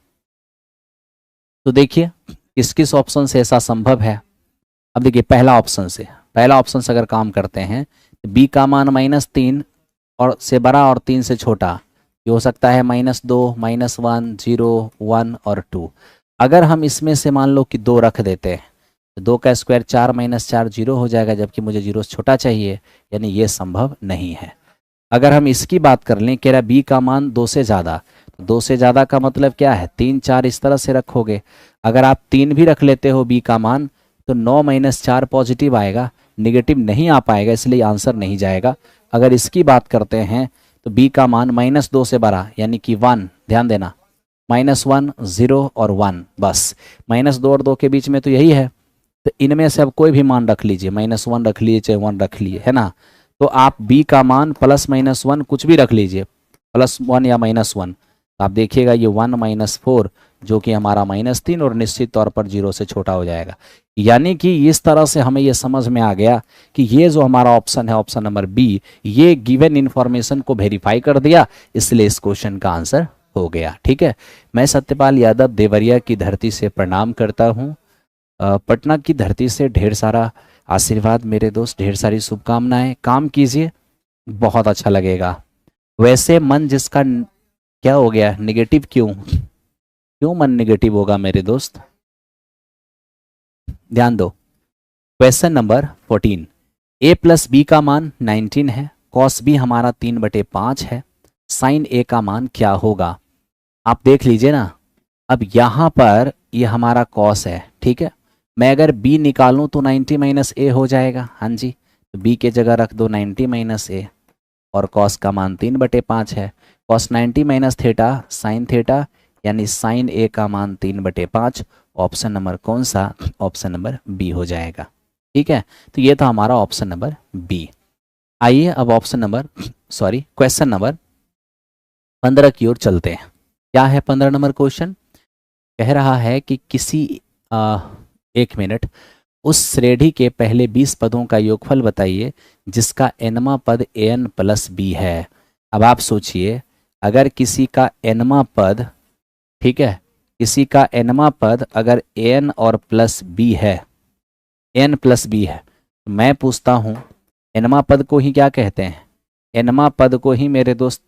तो देखिए किस किस ऑप्शन से ऐसा संभव है। अब देखिए पहला ऑप्शन से अगर काम करते हैं तो b का मान -3 और से बड़ा और 3 से छोटा, ये हो सकता है -2, -1, 0, 1 और 2। अगर हम इसमें से मान लो कि 2 रख देते हैं तो 2 का स्क्वायर 4 - 4 0 हो जाएगा, जबकि मुझे 0 से छोटा चाहिए, यानी ये संभव नहीं है। अगर हम इसकी बात कर लें, कह रहा b का मान 2 से ज़्यादा, तो 2 से ज़्यादा का मतलब क्या है? 3 4 इस तरह से रखोगे। अगर आप 3 भी रख लेते हो b का मान, तो 9 - 4 पॉजिटिव आएगा, निगेटिव नहीं आ पाएगा, इसलिए आंसर नहीं जाएगा। अगर इसकी बात करते हैं तो b का मान -2 से बड़ा यानी कि 1, ध्यान देना, -1, 0 और 1, बस -2 और 2 के बीच में तो यही है। तो इनमें से अब कोई भी मान रख लीजिए, -1 रख लीजिए चाहे 1 रख लिए, है ना। तो आप b का मान +-1 कुछ भी रख लीजिए, +1 या -1, तो आप देखिएगा ये 1 - 4 जो कि हमारा -3 और निश्चित तौर पर 0 से छोटा हो जाएगा। यानी कि इस तरह से हमें ये समझ में आ गया कि ये जो हमारा ऑप्शन है, ऑप्शन नंबर बी, ये गिवन इन्फॉर्मेशन को वेरीफाई कर दिया, इसलिए इस क्वेश्चन का आंसर हो गया। ठीक है, मैं सत्यपाल यादव देवरिया की धरती से प्रणाम करता हूँ। पटना की धरती से ढेर सारा आशीर्वाद मेरे दोस्त, ढेर सारी शुभकामनाएं। काम कीजिए, बहुत अच्छा लगेगा। वैसे मन जिसका क्या हो गया? नेगेटिव क्यों? क्यों मन नेगेटिव होगा मेरे दोस्त? ध्यान दो, question number 14, a plus B का मान 19 है, कॉस बी हमारा 3/5 है, साइन ए का मान क्या होगा? आप देख लीजिए ना, अब यहाँ पर ये हमारा कॉस है, ठीक है। मैं अगर b निकालूं तो 90 माइनस ए हो जाएगा, हाँ जी, तो b के जगह रख दो 90 माइनस ए, और कॉस का मान 3/5 है, cos 90 minus theta sine theta, यानी साइन ए का मान 3/5। ऑप्शन नंबर कौन सा? ऑप्शन नंबर बी हो जाएगा, ठीक है। तो ये था हमारा ऑप्शन नंबर बी। आइए अब ऑप्शन नंबर क्वेश्चन नंबर 15 की ओर चलते हैं। क्या है 15 नंबर क्वेश्चन? कह रहा है कि किसी एक मिनट, उस श्रेणी के पहले 20 पदों का योगफल बताइए जिसका nवा पद an प्लस बी है। अब आप सोचिए, अगर किसी का nवा पद, ठीक है, किसी का nवा पद अगर an और प्लस बी है, n प्लस बी है, तो मैं पूछता हूँ nवा पद को ही क्या कहते हैं? nवा पद को ही मेरे दोस्त,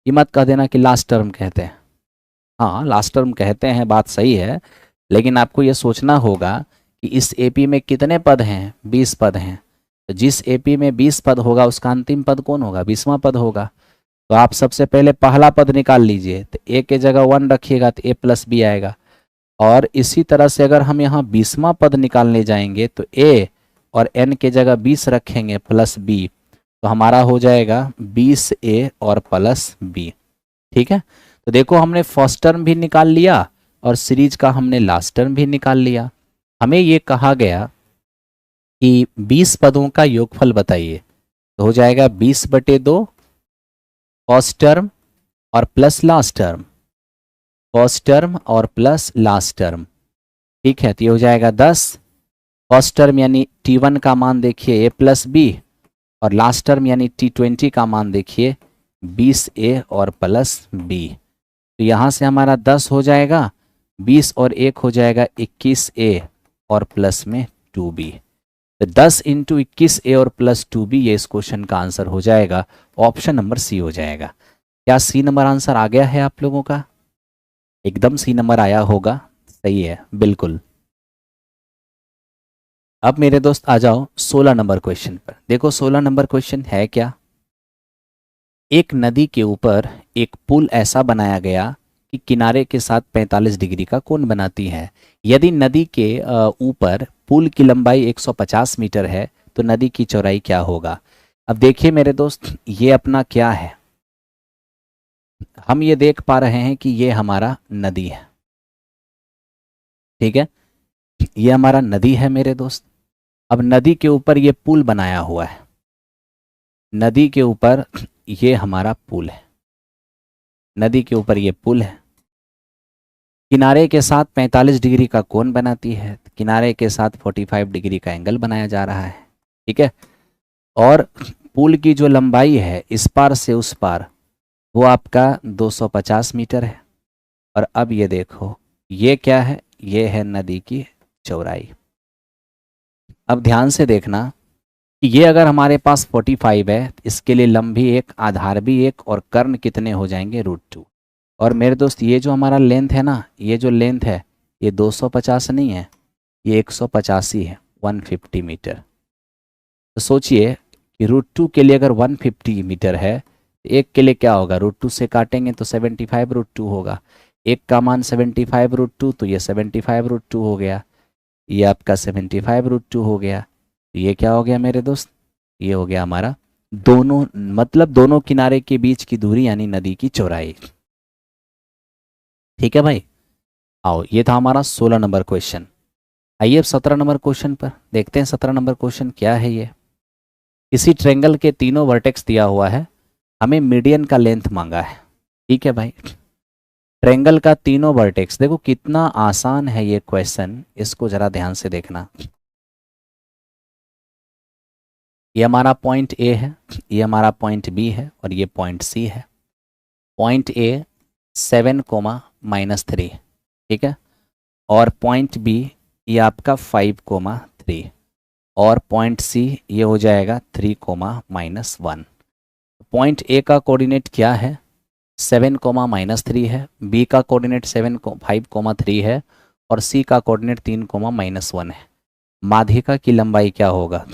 ये मत कह देना कि लास्ट टर्म कहते हैं। हाँ, लास्ट टर्म कहते हैं, बात सही है, लेकिन आपको ये सोचना होगा कि इस एपी में कितने पद हैं? 20 पद हैं। तो जिस एपी में 20 पद होगा उसका अंतिम पद कौन होगा? 20वां पद होगा। तो आप सबसे पहले पहला पद निकाल लीजिए, तो ए के जगह 1 रखिएगा तो ए प्लस बी आएगा। और इसी तरह से अगर हम यहाँ 20वां पद निकालने जाएंगे तो ए और एन के जगह 20 रखेंगे प्लस बी, तो हमारा हो जाएगा 20a और प्लस बी, ठीक है। तो देखो, हमने फर्स्ट टर्म भी निकाल लिया और सीरीज का हमने लास्ट टर्म भी निकाल लिया। हमें ये कहा गया कि 20 पदों का योगफल बताइए, तो हो जाएगा 20/2 फर्स्ट टर्म और plus last term, first term और प्लस लास्ट टर्म, ठीक है। तो ये हो जाएगा 10। फर्स्ट टर्म यानी t1 का मान देखिए a प्लस बी, और लास्ट टर्म यानी t20 का मान देखिए 20a और प्लस बी। तो यहाँ से हमारा 10 हो जाएगा, 20 और 1 हो जाएगा 21a और प्लस में 2b। तो 10 इंटू 21a और प्लस 2b, ये इस क्वेश्चन का आंसर हो जाएगा। ऑप्शन नंबर सी हो जाएगा। क्या सी नंबर आंसर आ गया है आप लोगों का? एकदम सी नंबर आया होगा, सही है, बिल्कुल। अब मेरे दोस्त आ जाओ 16 नंबर क्वेश्चन पर। देखो 16 नंबर क्वेश्चन है क्या? एक नदी के ऊपर एक पुल ऐसा बनाया गया कि किनारे के साथ 45 डिग्री का कोण बनाती है। यदि नदी के ऊपर पुल की लंबाई 150 मीटर है तो नदी की चौड़ाई क्या होगा? अब देखिए मेरे दोस्त, ये अपना क्या है, हम ये देख पा रहे हैं कि ये हमारा नदी है, ठीक है, ये हमारा नदी है मेरे दोस्त। अब नदी के ऊपर ये पुल बनाया हुआ है, नदी के ऊपर ये हमारा पुल है, नदी के ऊपर ये पुल है, किनारे के साथ 45 डिग्री का कोण बनाती है, किनारे के साथ 45 डिग्री का एंगल बनाया जा रहा है, ठीक है। और पुल की जो लंबाई है इस पार से उस पार वो आपका 250 मीटर है। और अब ये देखो, ये क्या है? ये है नदी की चौड़ाई। अब ध्यान से देखना कि ये अगर हमारे पास 45 है, इसके लिए लंबी एक, आधार भी एक, और कर्ण कितने हो जाएंगे? √2। और मेरे दोस्त, ये जो हमारा लेंथ है ना, ये जो लेंथ है ये 250 नहीं है, ये 185 है, 150 मीटर। तो सोचिए कि √2 के लिए अगर 150 मीटर है, एक के लिए क्या होगा? √2 से काटेंगे तो 75 √2 होगा। एक का मान 75 √2, तो ये 75 √2 हो गया, ये आपका 75 √2 हो गया। ये क्या हो गया मेरे दोस्त? ये हो गया हमारा दोनों, मतलब दोनों किनारे के बीच की दूरी, यानी नदी की चौड़ाई, ठीक है भाई। आओ, ये था हमारा 16 नंबर क्वेश्चन। आइए अब 17 नंबर क्वेश्चन पर देखते हैं। 17 नंबर क्वेश्चन क्या है? ये इसी ट्रेंगल के तीनों वर्टेक्स दिया हुआ है, हमें मीडियन का लेंथ मांगा है, ठीक है भाई। ट्रेंगल का तीनों वर्टेक्स, देखो कितना आसान है ये क्वेश्चन, इसको जरा ध्यान से देखना। ये हमारा पॉइंट ए है, ये हमारा पॉइंट बी है, और ये पॉइंट सी है। पॉइंट ए 7, -3, ठीक है, और पॉइंट बी ये आपका 5, 3, और पॉइंट सी ये हो जाएगा 3, -1। पॉइंट ए का कोऑर्डिनेट क्या है? 7, -3 है, बी का कोऑर्डिनेट 5, 3 है और सी का कोऑर्डिनेट 3, -1 है। माध्यिका की लंबाई क्या होगा?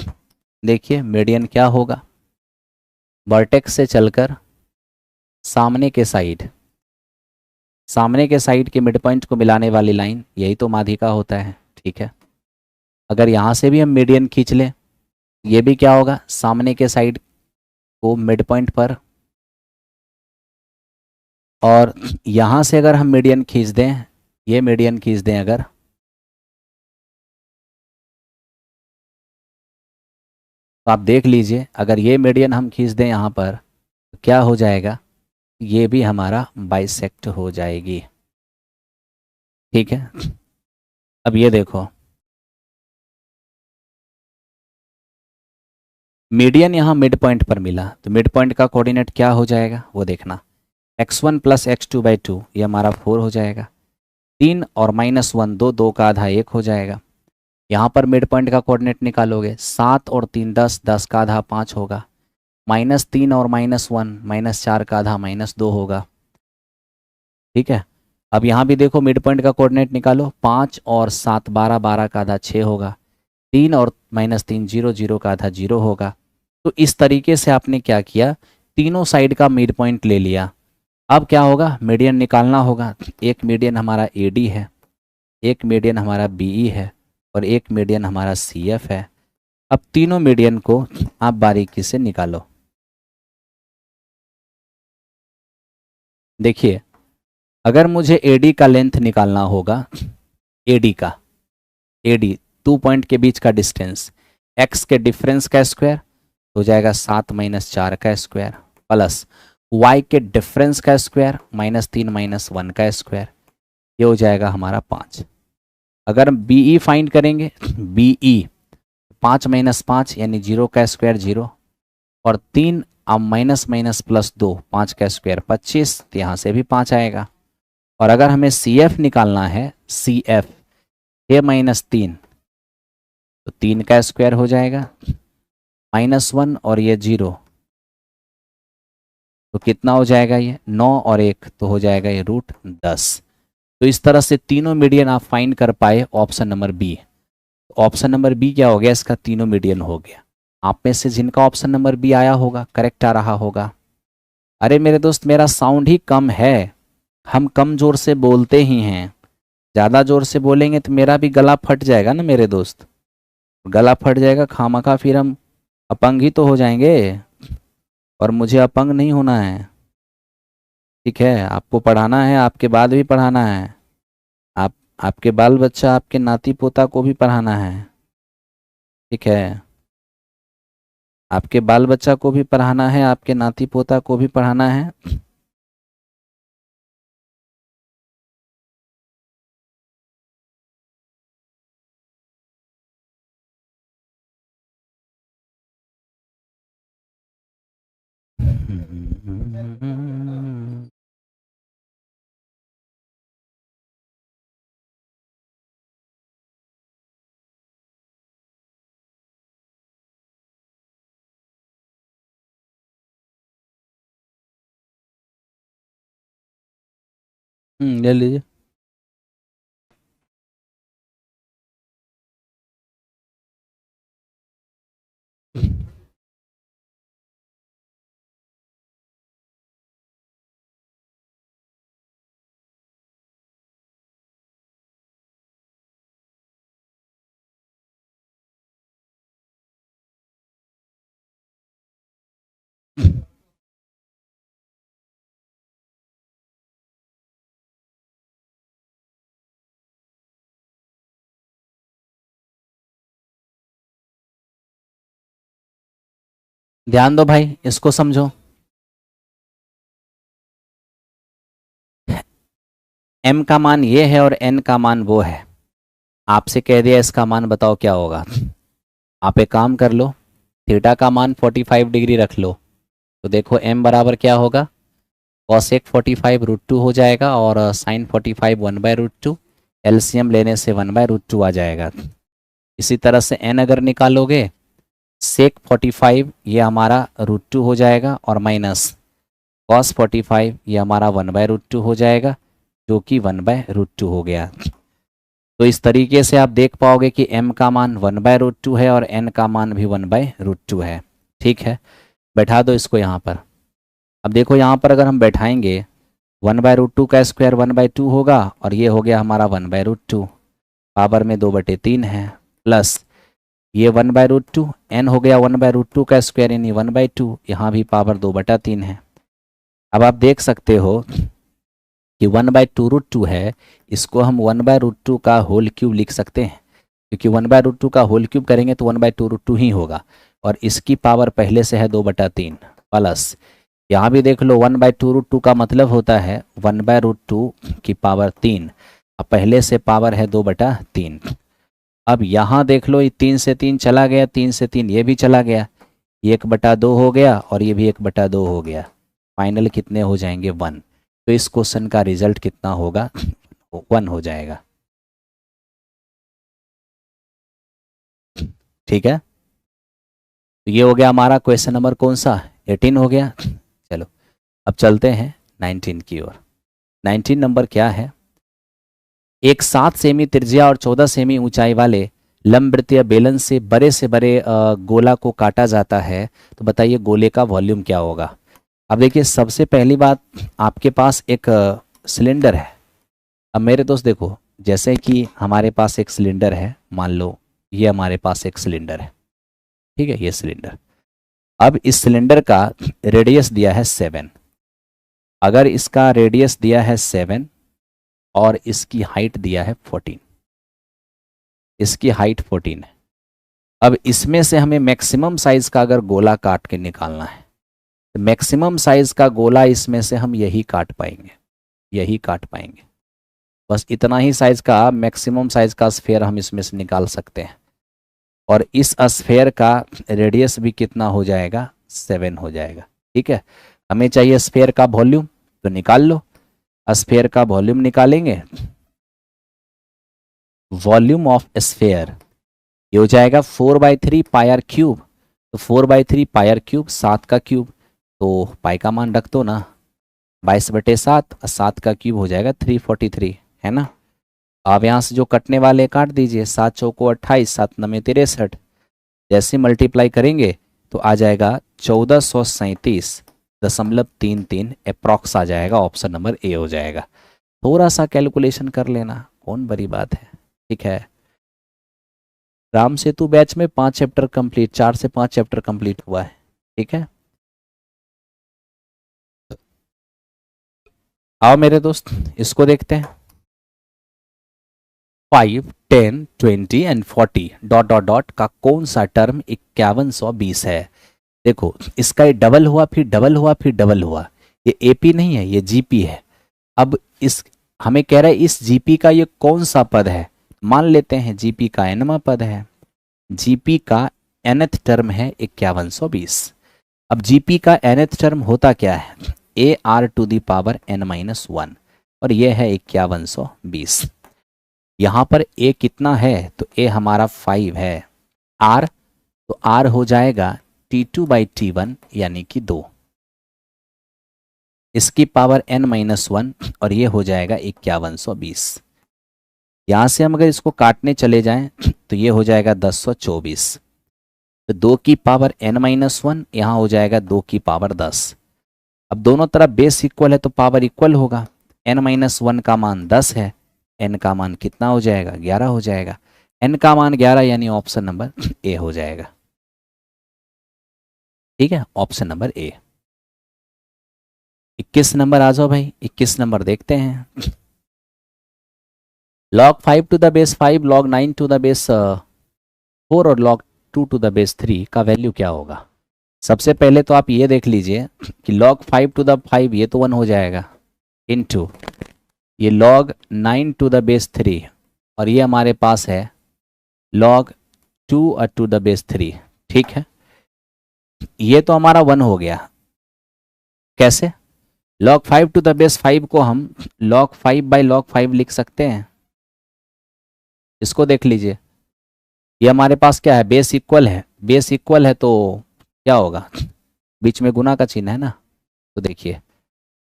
देखिए मीडियन क्या होगा, वर्टेक्स से चलकर सामने के साइड के मिड पॉइंट को मिलाने वाली लाइन, यही तो माध्यिका होता है। ठीक है, अगर यहाँ से भी हम मीडियन खींच लें, ये भी क्या होगा, सामने के साइड को मिड पॉइंट पर, और यहाँ से अगर हम मीडियन खींच दें, ये मीडियन खींच दें अगर, तो आप देख लीजिए अगर ये मीडियन हम खींच दें यहाँ पर तो क्या हो जाएगा, ये भी हमारा बाइसेक्ट हो जाएगी। ठीक है, अब ये देखो मीडियन यहाँ मिड पॉइंट पर मिला, तो मिड पॉइंट का कोऑर्डिनेट क्या हो जाएगा वो देखना, x1 + x2/2, ये हमारा 4 हो जाएगा। 3 और -1, 2 का आधा 1 हो जाएगा। यहाँ पर मिड पॉइंट का कोऑर्डिनेट निकालोगे, 7 और 3 10, 10 का आधा 5 होगा। -3 और -1, -4 का आधा -2 होगा। ठीक है, अब यहाँ भी देखो मिड पॉइंट का कोऑर्डिनेट निकालो, 5 और 7 12, 12 का आधा 6 होगा। 3 और -3 0, 0 का आधा 0 होगा। तो इस तरीके से आपने क्या किया, तीनों साइड का मिड पॉइंट ले लिया। अब क्या होगा, मीडियन निकालना होगा। एक मीडियन हमारा AD है, एक मीडियन हमारा BE है और एक मीडियन हमारा CF है। अब तीनों मीडियन को आप बारीकी से निकालो। देखिए अगर मुझे AD का लेंथ निकालना होगा, AD 2 पॉइंट के बीच का डिस्टेंस, x के डिफरेंस का स्क्वायर हो जाएगा 7 - 4 का स्क्वायर, प्लस y के डिफरेंस का स्क्वायर -3 - 1 का स्क्वायर, ये हो जाएगा हमारा 5। अगर हम BE फाइंड करेंगे, BE 5 - 5 यानी 0 का स्क्वायर 0, और 3 -+2 5 का स्क्वायर 25, तो यहाँ से भी 5 आएगा। और अगर हमें CF निकालना है, CF 6 - 3, तो 3 का स्क्वायर हो जाएगा, -1 और ये 0, तो कितना हो जाएगा, ये 9 और 1, तो हो जाएगा ये √10। तो इस तरह से तीनों मीडियन आप फाइंड कर पाए option number B. Option number B क्या हो गया, इसका तीनों मीडियन हो गया। आप में से जिनका ऑप्शन नंबर बी आया होगा, करेक्ट आ रहा होगा। अरे मेरे दोस्त मेरा साउंड ही कम है, हम कम जोर से बोलते ही हैं, ज़्यादा जोर से बोलेंगे तो मेरा भी गला फट जाएगा ना मेरे दोस्त, गला फट जाएगा खामखा, फिर हम अपंग ही तो हो जाएंगे, और मुझे अपंग नहीं होना है। ठीक है, आपको पढ़ाना है, आपके बाद भी पढ़ाना है, आप आपके बाल बच्चा, आपके नाती पोता को भी पढ़ाना है। ठीक है, आपके बाल बच्चा को भी पढ़ाना है, आपके नाती पोता को भी पढ़ाना है। ले लीजिए। ध्यान दो भाई, इसको समझो। m का मान ये है और n का मान वो है। आपसे कह दिया इसका मान बताओ क्या होगा। आप एक काम कर लो, थीटा का मान 45 डिग्री रख लो, तो देखो m बराबर क्या होगा, कॉसेक 45 √2 हो जाएगा, और साइन 45 1/√2, एलसीएम लेने से 1/√2 आ जाएगा। इसी तरह से n अगर निकालोगे, सेक 45 ये हमारा √2 हो जाएगा, और माइनस cos 45 ये हमारा 1/√2 हो जाएगा, जो कि 1/√2 हो गया। तो इस तरीके से आप देख पाओगे कि m का मान 1/√2 है और n का मान भी 1/√2 है। ठीक है, बैठा दो इसको यहाँ पर। अब देखो यहाँ पर अगर हम बैठाएंगे 1/√2 का स्क्वायर 1/2 होगा और ये हो गया हमारा 1/√2, पावर में 2/3 है, प्लस ये 1/√2, n हो गया 1/√2 का स्क्वायर यानी 1/2, यहाँ भी पावर 2/3 है। अब आप देख सकते हो कि 1/2√2 है, इसको हम 1/√2 का होल क्यूब लिख सकते हैं, क्योंकि 1/√2 का होल क्यूब करेंगे तो 1/2√2 ही होगा, और इसकी पावर पहले से है 2/3, प्लस यहाँ भी देख लो 1/2√2 का मतलब होता है 1/√2 की पावर 3, अब पहले से पावर है 2/3। अब यहाँ देख लो ये 3 से 3 चला गया, 3 से 3 ये भी चला गया, ये 1/2 हो गया और ये भी 1/2 हो गया, फाइनल कितने हो जाएंगे 1। तो इस क्वेश्चन का रिजल्ट कितना होगा 1 हो जाएगा। ठीक है, तो ये हो गया हमारा क्वेश्चन नंबर कौन सा 18 हो गया। चलो अब चलते हैं 19 की ओर। 19 नंबर क्या है, एक 7 सेमी त्रिज्या और 14 सेमी ऊंचाई वाले लंबवृत्तीय बेलन से बड़े गोला को काटा जाता है, तो बताइए गोले का वॉल्यूम क्या होगा। अब देखिए सबसे पहली बात, आपके पास एक सिलेंडर है। अब मेरे दोस्त देखो, जैसे कि हमारे पास एक सिलेंडर है, मान लो ये हमारे पास एक सिलेंडर है, ठीक है, ये सिलेंडर। अब इस सिलेंडर का रेडियस दिया है 7, अगर इसका रेडियस दिया है 7 और इसकी हाइट दिया है 14, इसकी हाइट 14 है। अब इसमें से हमें मैक्सिमम साइज का अगर गोला काट के निकालना है, तो मैक्सिमम साइज का गोला इसमें से हम यही काट पाएंगे, यही काट पाएंगे, बस इतना ही साइज का मैक्सिमम साइज का स्फेयर हम इसमें से निकाल सकते हैं। और इस स्फेयर का रेडियस भी कितना हो जाएगा 7 हो जाएगा। ठीक है, हमें चाहिए स्फेयर का वॉल्यूम, तो निकाल लो। स्फेयर का वॉल्यूम निकालेंगे, वॉल्यूम ऑफ स्फेयर ये हो जाएगा 4/3 पायर क्यूब, तो 4/3 पायर क्यूब 7 का क्यूब, तो पाई का मान रख दो ना 22/7 और 7 का क्यूब हो जाएगा 343, है ना। अब यहाँ से जो कटने वाले काट दीजिए, 7 चौको 28, 7 नमे 63, जैसे मल्टीप्लाई करेंगे तो आ जाएगा 1437.33 अप्रॉक्स आ जाएगा, ऑप्शन नंबर ए हो जाएगा। थोड़ा सा कैलकुलेशन कर लेना, कौन बड़ी बात है। ठीक है, राम सेतु बैच में 5 चैप्टर कंप्लीट, 4 से 5 चैप्टर कंप्लीट हुआ है। ठीक है, आओ मेरे दोस्त इसको देखते हैं। 5, 10, 20 एंड 40 डॉट डॉट डॉट का कौन सा टर्म 5120 है। देखो इसका ये डबल हुआ, फिर डबल हुआ, फिर डबल हुआ, ये एपी नहीं है, ये जीपी है। अब इस हमें कह रहा है इस जीपी का ये कौन सा पद है, मान लेते हैं जीपी का एनवा पद है, जीपी का nth टर्म है 5120। अब जीपी का nth टर्म होता क्या है, AR⁻n-1 और ये है 5120। यहाँ पर a कितना है, तो a हमारा 5 है, r तो r हो जाएगा T2/T1 यानी कि 2, इसकी पावर n-1 और ये हो जाएगा 5120। यहाँ से हम अगर इसको काटने चले जाएं तो ये हो जाएगा 1024, तो 2 की पावर n-1 यहाँ हो जाएगा 2 की पावर 10। अब दोनों तरफ बेस इक्वल है तो पावर इक्वल होगा, n-1 का मान 10 है, n का मान कितना हो जाएगा 11 हो जाएगा, n का मान 11 यानी ऑप्शन नंबर ए हो जाएगा। ठीक है, ऑप्शन नंबर ए। 21 नंबर आ जाओ भाई, 21 नंबर देखते हैं। log 5 to the base 5, log 9 to the base 4 और log 2 to the base 3 का वैल्यू क्या होगा। सबसे पहले तो आप ये देख लीजिए कि log 5 to the 5 ये तो 1 हो जाएगा, इनटू ये log 9 to the base 3 और ये हमारे पास है log 2 to the base 3। ठीक है, ये तो हमारा 1 हो गया। कैसे, log 5 to the base 5 को हम log 5/log 5 लिख सकते हैं। इसको देख लीजिए, ये हमारे पास क्या है, बेस इक्वल है, बेस इक्वल है तो क्या होगा, बीच में गुना का चिन्ह है ना, तो देखिए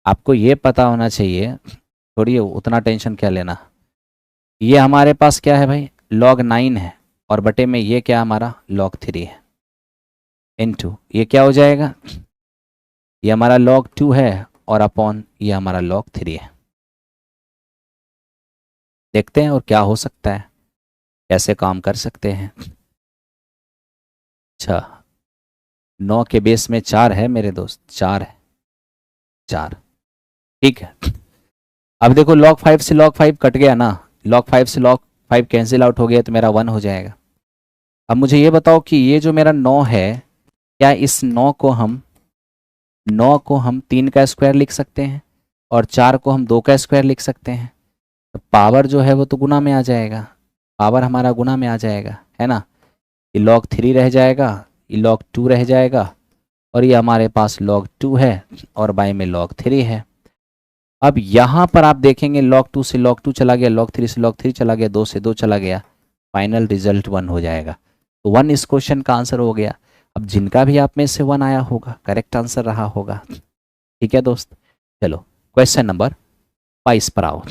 आपको ये पता होना चाहिए, छोड़िए उतना टेंशन क्या लेना। ये हमारे पास क्या है भाई, log 9 है, और बटे में ये क्या हमारा log 3 है, इनटू ये क्या हो जाएगा, ये हमारा log 2 है, और अपॉन ये हमारा log 3 है। देखते हैं और क्या हो सकता है, कैसे काम कर सकते हैं। अच्छा, 9 के बेस में 4 है मेरे दोस्त, 4 है, 4, ठीक है। अब देखो log 5 से log 5 कट गया ना, log 5 से log 5 कैंसिल आउट हो गया, तो मेरा 1 हो जाएगा। अब मुझे ये बताओ कि ये जो मेरा 9 है, क्या इस 9 को हम 3 का स्क्वायर लिख सकते हैं, और 4 को हम 2 का स्क्वायर लिख सकते हैं। तो पावर जो है वो तो गुना में आ जाएगा, पावर हमारा गुना में आ जाएगा, है ना। ये log 3 रह जाएगा, ये log 2 रह जाएगा, और ये हमारे पास log 2 है, और बाई में log 3 है। अब यहाँ पर आप देखेंगे log 2 से log 2 चला गया, log 3 से log 3 चला गया, 2 से 2 चला गया, फाइनल रिजल्ट 1 हो जाएगा। तो 1 इस क्वेश्चन का आंसर हो गया। अब जिनका भी आप में से 1 आया होगा, करेक्ट आंसर रहा होगा। ठीक है दोस्त, चलो क्वेश्चन नंबर 22 पर आओ।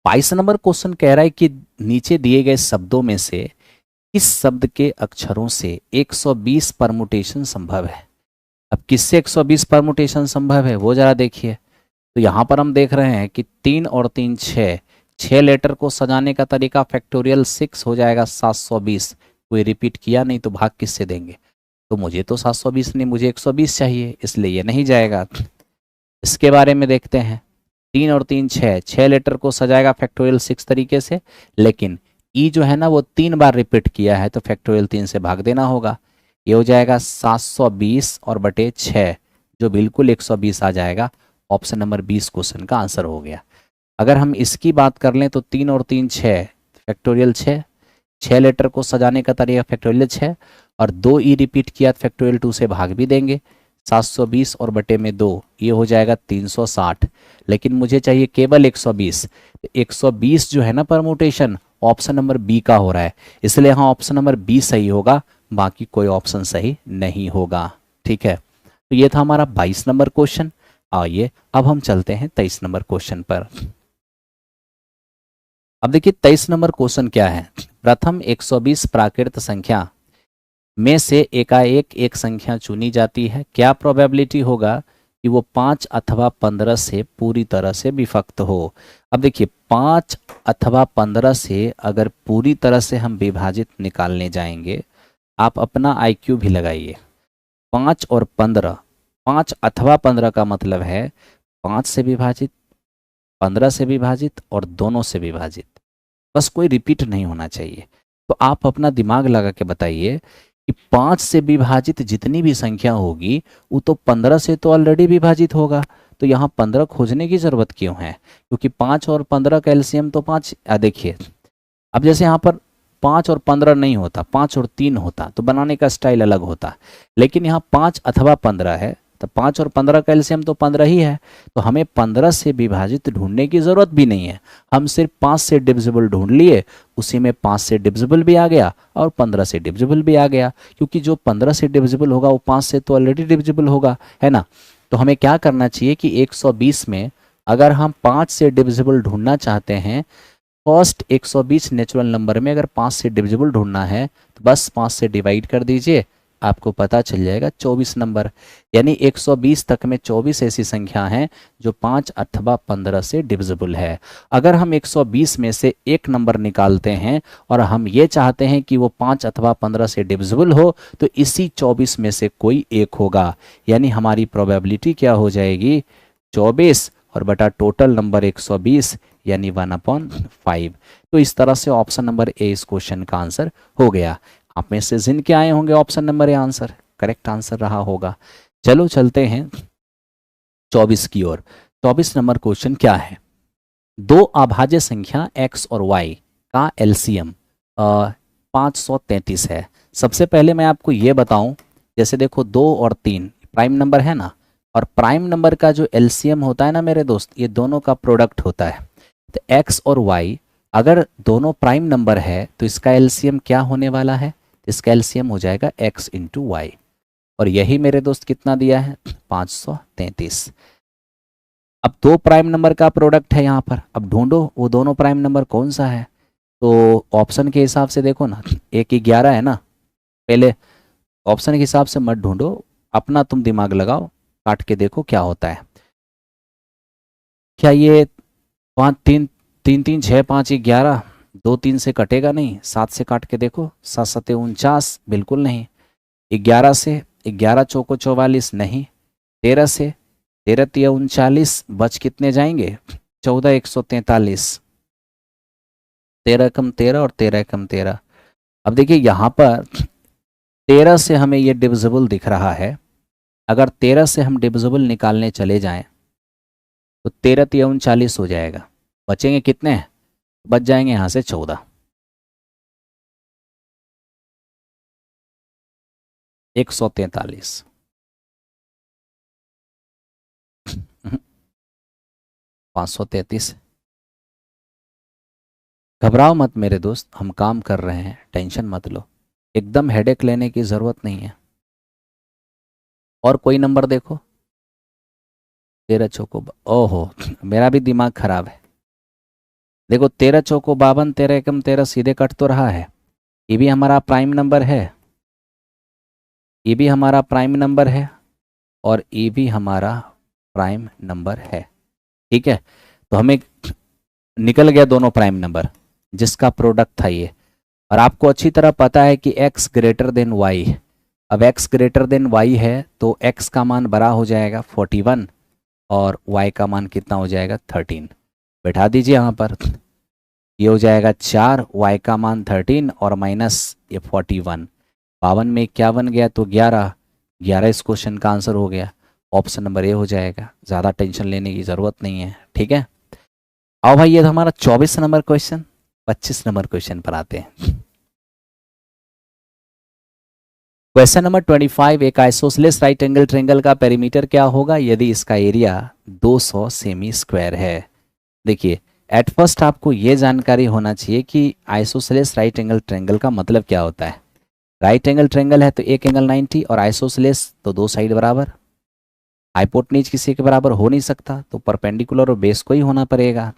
22 नंबर क्वेश्चन कह रहा है कि नीचे दिए गए शब्दों में से किस शब्द के अक्षरों से 120 परमुटेशन संभव है। अब किससे 120 परमुटेशन संभव है वो जरा देखिए। तो यहाँ पर हम देख रहे हैं कि 3 और 3 6 लेटर को सजाने का तरीका फैक्टोरियल 6 हो जाएगा 720। कोई रिपीट किया नहीं तो भाग किससे देंगे, तो मुझे तो 720 नहीं, मुझे 120 चाहिए, इसलिए ये नहीं जाएगा। इसके बारे में देखते हैं। 3 और 3 6 लेटर को सजाएगा फैक्टोरियल 6 तरीके से, लेकिन ई जो है ना वो 3 बार रिपीट किया है, तो फैक्टोरियल 3 से भाग देना होगा। ये हो जाएगा 720 और बटे 6, जो बिल्कुल 120 आ जाएगा। ऑप्शन नंबर 20 क्वेश्चन का आंसर हो गया। अगर हम इसकी बात कर लें तो 3 और 3 6 फैक्टोरियल 6 लेटर को सजाने का तरीका फैक्टोरियल 6, और 2 ई रिपीट किया फैक्टोरियल 2 से भाग भी देंगे। 720 और बटे में 2, ये हो जाएगा 360, लेकिन मुझे चाहिए केवल 120। 120 जो है ना परमुटेशन ऑप्शन नंबर बी का हो रहा है, इसलिए यहाँ ऑप्शन नंबर बी सही होगा, बाकी कोई ऑप्शन सही नहीं होगा। ठीक है, तो ये था हमारा 22 नंबर क्वेश्चन। आइए अब हम चलते हैं 23 नंबर क्वेश्चन पर। अब देखिए 23 नंबर क्वेश्चन क्या है। प्रथम 120 प्राकृत संख्या में से एकाएक एक संख्या चुनी जाती है, क्या प्रोबेबिलिटी होगा कि वो 5 अथवा 15 से पूरी तरह से विभक्त हो। अब देखिए 5 अथवा 15 से अगर पूरी तरह से हम विभाजित निकालने जाएंगे, आप अपना IQ भी लगाइए। 5 और 15, 5 अथवा 15 का मतलब है 5 से विभाजित, 15 से विभाजित और दोनों से विभाजित, बस कोई रिपीट नहीं होना चाहिए। तो आप अपना दिमाग लगा के बताइए कि 5 से विभाजित जितनी भी संख्या होगी वो तो 15 से तो ऑलरेडी विभाजित होगा, तो यहाँ 15 खोजने की ज़रूरत क्यों है, क्योंकि 5 और 15 का एलसीएम तो 5। देखिए अब जैसे यहाँ पर 5 और 15 नहीं होता, 5 और 3 होता तो बनाने का स्टाइल अलग होता, लेकिन यहाँ 5 अथवा 15 है, तो 5 और 15 का एलसीएम तो 15 ही है, तो हमें 15 से विभाजित ढूंढने की ज़रूरत भी नहीं है। हम सिर्फ 5 से डिविजिबल ढूंढ लिए, उसी में 5 से डिविजिबल भी आ गया और 15 से डिविजिबल भी आ गया, क्योंकि जो 15 से डिविजिबल होगा वो 5 से तो ऑलरेडी डिविजिबल होगा, है ना। तो हमें क्या करना चाहिए कि 120 में अगर हम 5 से डिविजिबल ढूंढना चाहते हैं, फर्स्ट 120 नेचुरल नंबर में अगर 5 से डिविजिबल ढूंढना है तो बस 5 से डिवाइड कर दीजिए, आपको पता चल जाएगा 24 नंबर। यानी 120 तक में 24 ऐसी संख्या हैं जो 5 अथवा 15 से डिविजिबल है। अगर हम 120 में से एक नंबर निकालते हैं और हम ये चाहते हैं कि वो 5 अथवा 15 से डिविजिबल हो, तो इसी 24 में से कोई एक होगा, यानी हमारी प्रोबेबिलिटी क्या हो जाएगी 24 और बटा टोटल नंबर 120 यानी 1/5। तो इस तरह से ऑप्शन नंबर ए इस क्वेश्चन का आंसर हो गया। आप में से जिनके आए होंगे option number A answer correct answer रहा होगा। चलो चलते हैं 24 की ओर। 24 नंबर क्वेश्चन क्या है, दो अभाज्य संख्या x और y का एलसीएम 533 है। सबसे पहले मैं आपको ये बताऊं, जैसे देखो 2 और 3 प्राइम नंबर है ना, और प्राइम नंबर का जो एलसीएम होता है ना मेरे दोस्त, ये दोनों का प्रोडक्ट होता है। तो x और y अगर दोनों प्राइम नंबर है तो इसका एलसीएम क्या होने वाला है, इसका एलसीएम हो जाएगा x इंटू वाई। और यही मेरे दोस्त कितना दिया है 533। अब दो प्राइम नंबर का प्रोडक्ट है यहाँ पर, अब ढूंढो वो दोनों प्राइम नंबर कौन सा है। तो ऑप्शन के हिसाब से देखो ना, एक 11 है ना, पहले ऑप्शन के हिसाब से मत ढूंढो, अपना तुम दिमाग लगाओ, काट के देखो क्या होता है। क्या ये 5 3 3 3 6 5 11, 2 3 से कटेगा नहीं, 7 से काट के देखो, 7 7 49, बिल्कुल नहीं। 11 से, 11 चौको 44 नहीं। 13 से, 13 तिया 39, बच कितने जाएंगे 14 143। 13 कम 13 और 13 कम 13। अब देखिए यहाँ पर 13 से हमें ये डिविजिबल दिख रहा है, अगर 13 से हम डिविजिबल निकालने चले जाएं तो 13 तिया 39 हो जाएगा, बचेंगे कितने, बच जाएंगे यहाँ से 14, 143। 533। घबराओ मत मेरे दोस्त, हम काम कर रहे हैं, टेंशन मत लो, एकदम हेडेक लेने की ज़रूरत नहीं है। और कोई नंबर देखो। 13 चौको ओहो, मेरा भी दिमाग खराब है। देखो 13 चौको 52, 13 एकम 13, सीधे कट तो रहा है। ये भी हमारा प्राइम नंबर है, ये भी हमारा प्राइम नंबर है, और ये भी हमारा प्राइम नंबर है। ठीक है, तो हमें निकल गया दोनों प्राइम नंबर जिसका प्रोडक्ट था ये। और आपको अच्छी तरह पता है कि x ग्रेटर देन y, अब x ग्रेटर देन y है तो x का मान बड़ा हो जाएगा 41 और y का मान कितना हो जाएगा 13। बैठा दीजिए यहाँ पर, ये हो जाएगा 4, y का मान 13 और माइनस ये 41। 52 में क्या बन गया तो 11, 11 इस क्वेश्चन का आंसर हो गया। ऑप्शन नंबर ए हो जाएगा, ज़्यादा टेंशन लेने की ज़रूरत नहीं है। ठीक है, आओ भाई, ये तो हमारा 24 नंबर क्वेश्चन। 25 नंबर क्वेश्चन पर आते हैं। क्वेश्चन नंबर 25, एक आइसोसेलेस राइट एंगल ट्रायंगल का पेरीमीटर क्या होगा यदि इसका एरिया 200 सेमी स्क्वायर है। देखिए, एट फर्स्ट आपको ये जानकारी होना चाहिए कि आइसोसेलेस राइट एंगल ट्रायंगल का मतलब क्या होता है। राइट एंगल ट्रायंगल है तो एक एंगल 90, और आइसोसेलेस तो दो साइड बराबर। हाइपोटेन्यूज किसी के बराबर हो नहीं सकता, तो परपेंडिकुलर और बेस को ही होना पड़ेगा।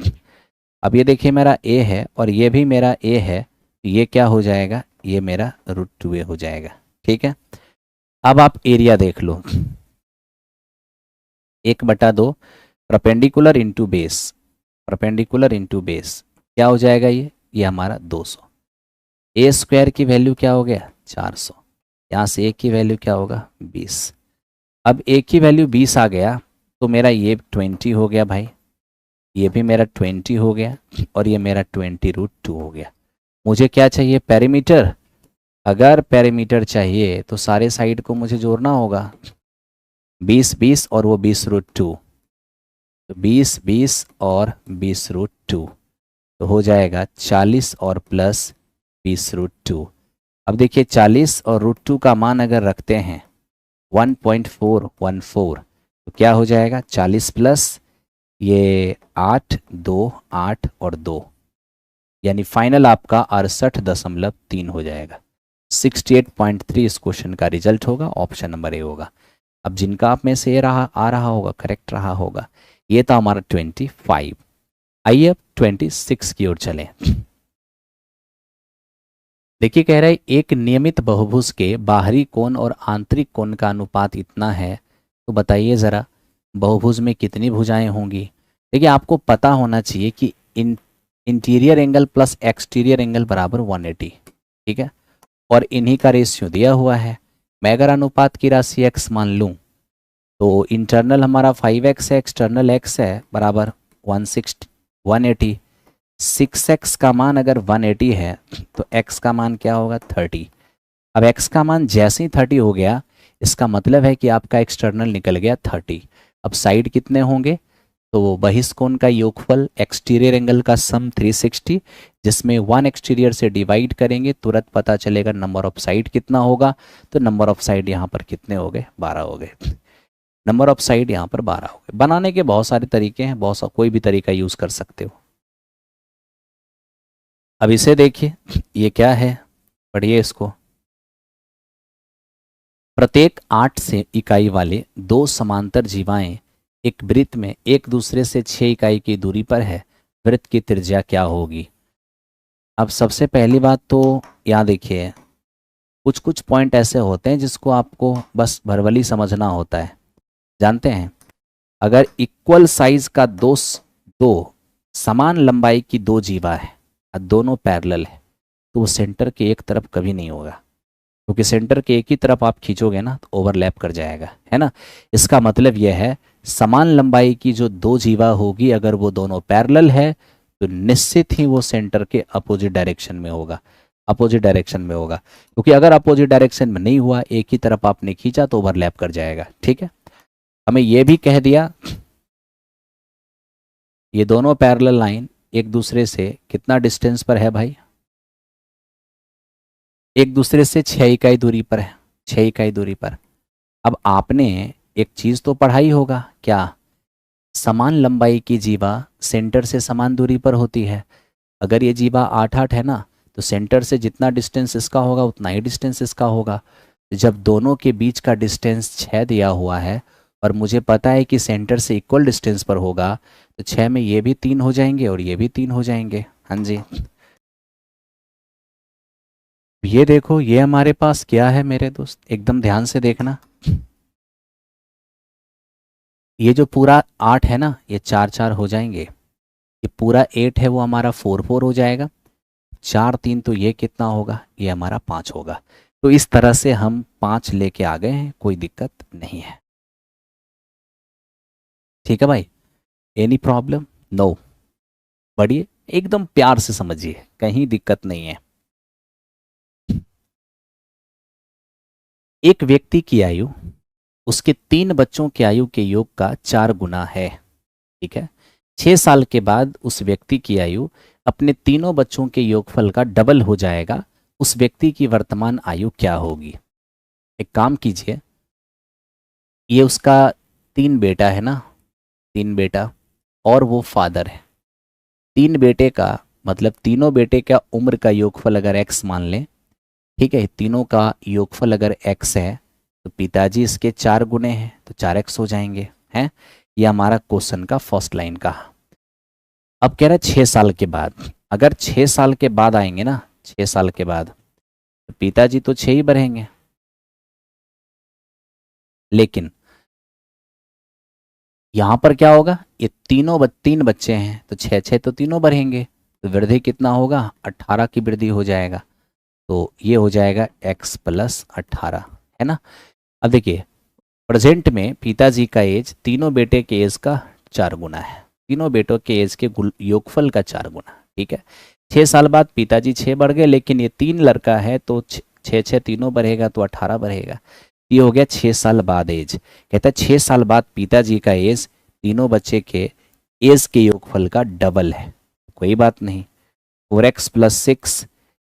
अब ये देखिए मेरा ए है और ये भी मेरा ए है, तो ये क्या हो जाएगा, ये मेरा √2a हो जाएगा। ठीक है, अब आप एरिया देख लो, 1/2 perpendicular into base, perpendicular into base क्या हो जाएगा, ये हमारा 200। ए स्क्वायर की वैल्यू क्या हो गया 400, यहाँ से ए की वैल्यू क्या होगा 20। अब ए की वैल्यू 20 आ गया तो मेरा ये 20 हो गया भाई, ये भी मेरा 20 हो गया, और ये मेरा 20√2 हो गया। मुझे क्या चाहिए पेरीमीटर, अगर पेरीमीटर चाहिए तो सारे साइड को मुझे जोड़ना होगा, 20 20 और वो 20√2, तो 20 20 और 20√2, तो हो जाएगा 40 और प्लस 20√2। अब देखिए 40 और √2 का मान अगर रखते हैं 1.414, तो क्या हो जाएगा 40 प्लस ये 8 2 8 और 2, यानी फाइनल आपका 68.3 हो जाएगा। 68.3 इस क्वेश्चन का रिजल्ट होगा, ऑप्शन नंबर ए होगा। अब जिनका आप में से ये आ रहा होगा, करेक्ट रहा होगा। ये था हमारा 25। आइए अब 26 की ओर चलें। देखिए कह रहा है एक नियमित बहुभुज के बाहरी कोण और आंतरिक कोण का अनुपात इतना है, तो बताइए ज़रा बहुभुज में कितनी भुजाएं होंगी। देखिए आपको पता होना चाहिए कि interior angle plus exterior angle बराबर 180। ठीक है, और इन्हीं का रेशियो दिया हुआ है। मैं अगर अनुपात की राशि x मान लूँ तो इंटरनल हमारा 5x है, एक्सटर्नल x है बराबर 180। 6x का मान अगर 180 है तो x का मान क्या होगा 30। अब x का मान जैसे ही 30 हो गया, इसका मतलब है कि आपका एक्सटर्नल निकल गया 30। अब साइड कितने होंगे, तो वो बहिष्कोण का योगफल एक्सटीरियर एंगल का सम 360, जिसमें 1 एक्सटीरियर से डिवाइड करेंगे तुरंत पता चलेगा नंबर ऑफ साइड कितना होगा। तो नंबर ऑफ साइड यहाँ पर कितने हो गए 12 हो गए। नंबर ऑफ साइड यहाँ पर 12 हो गए। बनाने के बहुत सारे तरीके हैं, कोई भी तरीका यूज़ कर सकते हो। अब इसे देखिए, ये क्या है, पढ़िए इसको। प्रत्येक 8 से इकाई वाले दो समांतर जीवाएं एक वृत्त में एक दूसरे से 6 इकाई की दूरी पर है, वृत्त की त्रिज्या क्या होगी। अब सबसे पहली बात तो यहाँ देखिए, कुछ कुछ पॉइंट ऐसे होते हैं जिसको आपको बस भरवली समझना होता है। जानते हैं, अगर इक्वल साइज का दो समान लंबाई की दो जीवा है और दोनों पैरेलल है, तो वो सेंटर के एक तरफ कभी नहीं होगा, क्योंकि सेंटर के एक ही तरफ आप खींचोगे ना तो ओवरलैप कर जाएगा, है ना। इसका मतलब यह है, समान लंबाई की जो दो जीवा होगी अगर वो दोनों पैरेलल है तो निश्चित ही वो सेंटर के अपोजिट डायरेक्शन में होगा, अपोजिट डायरेक्शन में होगा। क्योंकि अगर अपोजिट डायरेक्शन में नहीं हुआ, एक ही तरफ आपने खींचा तो ओवरलैप कर जाएगा। ठीक है, हमें यह भी कह दिया ये दोनों पैरेलल लाइन एक दूसरे से कितना डिस्टेंस पर है भाई, एक दूसरे से 6 इकाई दूरी पर है, 6 इकाई दूरी पर। अब आपने एक चीज तो पढ़ा ही होगा, क्या, समान लंबाई की जीवा सेंटर से समान दूरी पर होती है। अगर ये जीवा 8-8 है ना, तो सेंटर से जितना डिस्टेंस इसका होगा उतना ही डिस्टेंस इसका होगा। जब दोनों के बीच का डिस्टेंस 6 दिया हुआ है और मुझे पता है कि सेंटर से इक्वल डिस्टेंस पर होगा, तो 6 में ये भी 3 हो जाएंगे और ये भी 3 हो जाएंगे। हाँ जी, ये देखो, ये हमारे पास क्या है मेरे दोस्त, एकदम ध्यान से देखना। ये जो पूरा 8 है ना, ये 4-4 हो जाएंगे। ये पूरा 8 है वो हमारा 4-4 हो जाएगा। 4-3 तो ये कितना होगा, ये हमारा 5 होगा। तो इस तरह से हम 5 लेके आ गए हैं, कोई दिक्कत नहीं है। ठीक है भाई, एनी प्रॉब्लम, नो। बढ़िए, एकदम प्यार से समझिए, कहीं दिक्कत नहीं है। एक व्यक्ति की आयु उसके 3 बच्चों की आयु के योग का 4 गुना है। ठीक है, 6 साल के बाद उस व्यक्ति की आयु अपने तीनों बच्चों के योगफल का डबल हो जाएगा, उस व्यक्ति की वर्तमान आयु क्या होगी। एक काम कीजिए, ये उसका 3 बेटा है ना, 3 बेटा और वो फादर है। 3 बेटे का मतलब तीनों बेटे का उम्र का योगफल अगर x मान लें, ठीक है, तीनों का योगफल अगर x है तो पिताजी इसके 4 गुने हैं तो 4x हो जाएंगे, हैं। ये हमारा क्वेश्चन का फर्स्ट लाइन का। अब कह रहा है 6 साल के बाद, अगर 6 साल के बाद आएंगे ना, 6 साल के बाद, तो पिताजी तो 6 ही बढ़ेंगे, लेकिन यहां पर क्या होगा, ये तीन बच्चे हैं तो 6-6 तो तीनों बढ़ेंगे, तो वृद्धि कितना होगा, 18 की वृद्धि हो जाएगा। तो ये हो जाएगा x + 18, है ना। अब देखिए, प्रेजेंट में पिताजी का एज तीनों बेटे के एज का 4 गुना है, तीनों बेटों के एज के योगफल का 4 गुना। ठीक है, 6 साल बाद पिताजी 6 बढ़ गए, लेकिन ये 3 लड़का है तो 6-6 तीनों बढ़ेगा तो 18 बढ़ेगा। ये हो गया 6 साल बाद एज। कहता है 6 साल बाद पिताजी का एज तीनों बच्चे के एज के योगफल का डबल है। कोई बात नहीं, 4x + 6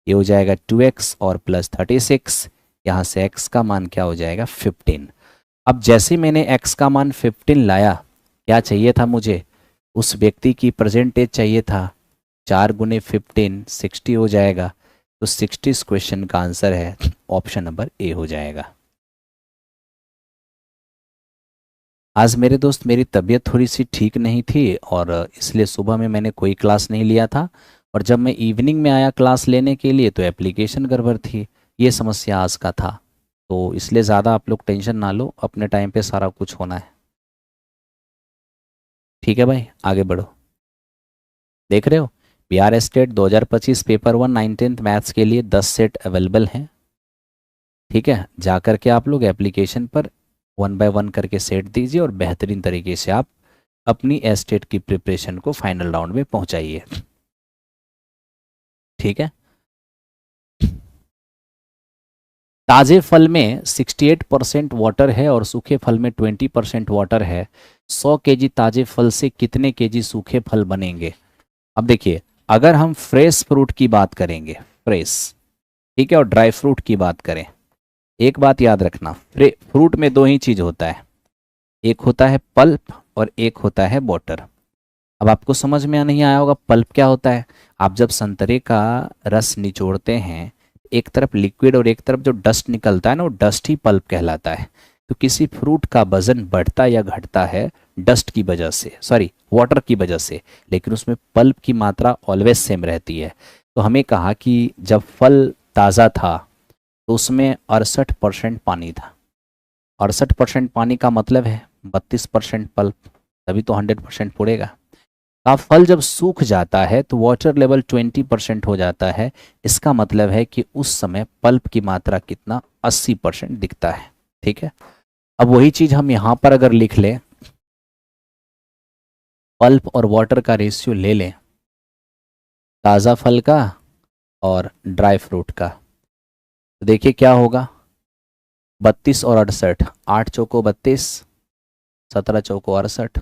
ये हो जाएगा 2x और +36, यहाँ से x का मान क्या हो जाएगा, 15। अब जैसे मैंने x का मान 15 लाया, क्या चाहिए था मुझे, उस व्यक्ति की प्रेजेंट एज चाहिए था, 4 × 15 60 हो जाएगा। तो 60 इस क्वेश्चन का आंसर है, ऑप्शन नंबर ए हो जाएगा। आज मेरे दोस्त मेरी तबीयत थोड़ी सी ठीक नहीं थी और इसलिए सुबह में मैंने कोई क्लास नहीं लिया था, और जब मैं इवनिंग में आया क्लास लेने के लिए तो एप्लीकेशन गड़बड़ थी। ये समस्या आज का था, तो इसलिए ज़्यादा आप लोग टेंशन ना लो, अपने टाइम पे सारा कुछ होना है। ठीक है भाई, आगे बढ़ो। देख रहे हो, Bihar state 2025 paper 1 19th maths के लिए 10 सेट अवेलेबल हैं। ठीक है, जा कर के आप लोग एप्लीकेशन पर 1 बाय 1 करके सेट दीजिए और बेहतरीन तरीके से आप अपनी एस्टेट की प्रिपरेशन को फाइनल राउंड में पहुंचाइए। ठीक है, ताजे फल में 68% वाटर है और सूखे फल में 20% वाटर है। 100 केजी ताजे फल से कितने केजी सूखे फल बनेंगे। अब देखिए, अगर हम फ्रेश फ्रूट की बात करेंगे, फ्रेश, ठीक है, और ड्राई फ्रूट की बात करें, एक बात याद रखना, फ्रूट में 2 ही चीज होता है, एक होता है पल्प और एक होता है वाटर। अब आपको समझ में नहीं आया होगा पल्प क्या होता है। आप जब संतरे का रस निचोड़ते हैं, एक तरफ लिक्विड और एक तरफ जो डस्ट निकलता है ना, वो डस्ट ही पल्प कहलाता है। तो किसी फ्रूट का वजन बढ़ता या घटता है डस्ट की वजह से, सॉरी वाटर की वजह से, लेकिन उसमें पल्प की मात्रा ऑलवेज सेम रहती है। तो हमें कहा कि जब फल ताज़ा था तो उसमें 68% पानी था। 68% पानी का मतलब है 32% पल्प, तभी तो 100% पुड़ेगा। अब फल जब सूख जाता है तो वाटर लेवल 20% हो जाता है। इसका मतलब है कि उस समय पल्प की मात्रा कितना, 80% दिखता है। ठीक है, अब वही चीज हम यहां पर अगर लिख लें, पल्प और वाटर का रेशियो ले लें, ताज़ा फल का और ड्राई फ्रूट का, तो देखिए क्या होगा। 32 और 68, 8 चौको 32, 17 चौको 68,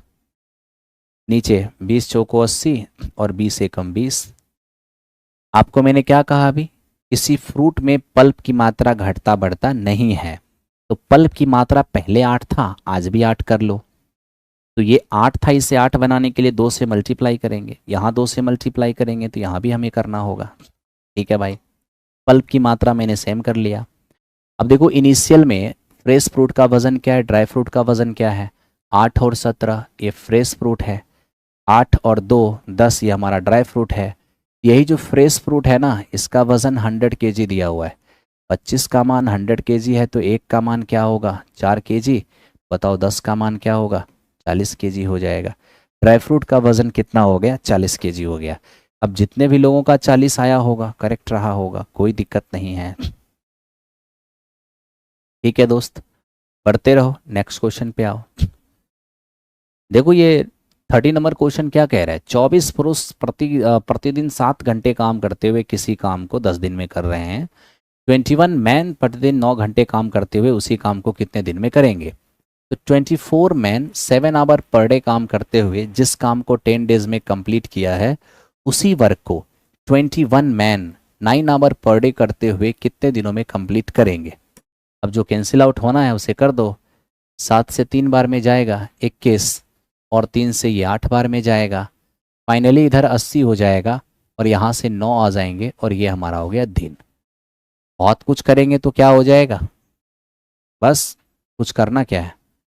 नीचे 20 चौको 80 और 20 एकम 20। आपको मैंने क्या कहा अभी, किसी फ्रूट में पल्प की मात्रा घटता बढ़ता नहीं है। तो पल्प की मात्रा पहले 8 था, आज भी 8 कर लो। तो ये 8 था, इसे 8 बनाने के लिए 2 से मल्टीप्लाई करेंगे, यहाँ 2 से मल्टीप्लाई करेंगे, तो यहाँ भी हमें करना होगा। ठीक है भाई, पल्प की मात्रा मैंने सेम कर लिया। अब देखो इनिशियल में फ्रेश फ्रूट का वजन क्या है, ड्राई फ्रूट का वजन क्या है, 8 और 17 ये फ्रेश फ्रूट है, 8 और 2 10 ये हमारा ड्राई फ्रूट है। यही जो फ्रेश फ्रूट है ना, इसका वजन 100 kg दिया हुआ है। 25 का मान 100 kg है, तो एक का मान क्या होगा, 4 kg। बताओ 10 का मान क्या होगा, 40 kg हो जाएगा। ड्राई फ्रूट का वजन कितना हो गया, 40 kg हो गया। अब जितने भी लोगों का 40 आया होगा, करेक्ट रहा होगा, कोई दिक्कत नहीं है। ठीक है दोस्त, पढ़ते रहो, नेक्स्ट क्वेश्चन पे आओ। देखो ये 30 नंबर क्वेश्चन क्या कह रहा है, 24 पुरुष प्रतिदिन 7 घंटे काम करते हुए किसी काम को 10 दिन में कर रहे हैं। 21 मैन प्रतिदिन 9 घंटे काम करते हुए उसी काम को कितने दिन में करेंगे। तो 24 मैन 7 आवर पर डे काम करते हुए जिस काम को 10 डेज में कंप्लीट किया है, उसी वर्क को 21 मैन 9 आवर पर डे करते हुए कितने दिनों में कंप्लीट करेंगे। अब जो कैंसिल आउट होना है उसे कर दो। 7 से 3 बार में जाएगा 21, और 3 से ये 8 बार में जाएगा। फाइनली इधर 80 हो जाएगा और यहाँ से 9 आ जाएंगे और ये हमारा हो गया दिन। बहुत कुछ करेंगे तो क्या हो जाएगा, बस कुछ करना क्या है,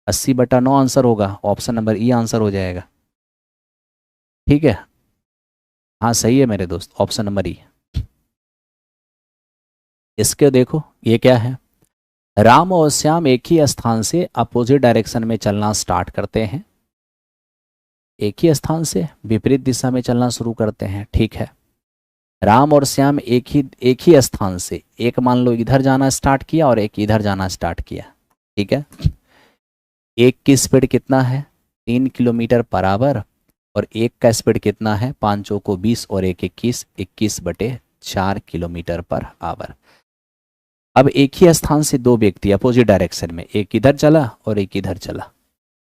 80/9 आंसर होगा, ऑप्शन नंबर ई आंसर हो जाएगा। ठीक है, हाँ सही है मेरे दोस्त, ऑप्शन नंबर ई। इसके देखो ये क्या है, राम और श्याम एक ही स्थान से अपोजिट डायरेक्शन में चलना स्टार्ट करते हैं, एक ही स्थान से विपरीत दिशा में चलना शुरू करते हैं। ठीक है, राम और श्याम एक ही स्थान से, एक मान लो इधर जाना स्टार्ट किया और एक इधर जाना स्टार्ट किया। ठीक है, एक की स्पीड कितना है, 3 किलोमीटर पर आवर, और एक का स्पीड कितना है, 5 चौको 20 और 1 21, 21/4 किलोमीटर पर आवर। अब एक ही स्थान से दो व्यक्ति अपोजिट डायरेक्शन में, एक इधर चला और एक इधर चला,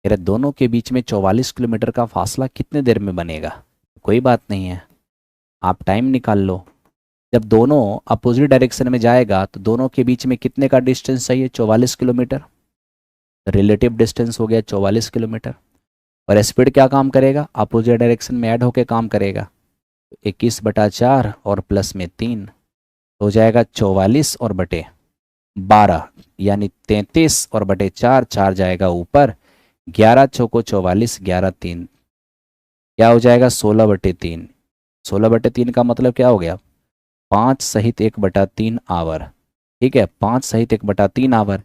मेरे दोनों के बीच में 44 किलोमीटर का फासला कितने देर में बनेगा। कोई बात नहीं है, आप टाइम निकाल लो। जब दोनों अपोजिट डायरेक्शन में जाएगा तो दोनों के बीच में कितने का डिस्टेंस चाहिए, 44 किलोमीटर। रिलेटिव डिस्टेंस हो गया 44 किलोमीटर। और स्पीड क्या काम करेगा, अपोजिट डायरेक्शन में ऐड होकर काम करेगा। 21/4 और प्लस में 3 हो जाएगा 44 और बटे 12, यानी 33 और बटे 4, 4 जाएगा ऊपर, 11 चौको 44, 11 3 क्या हो जाएगा, 16/3। 16/3 का मतलब क्या हो गया, 5 सहित 1/3 आवर। ठीक है, 5 सहित 1/3 आवर,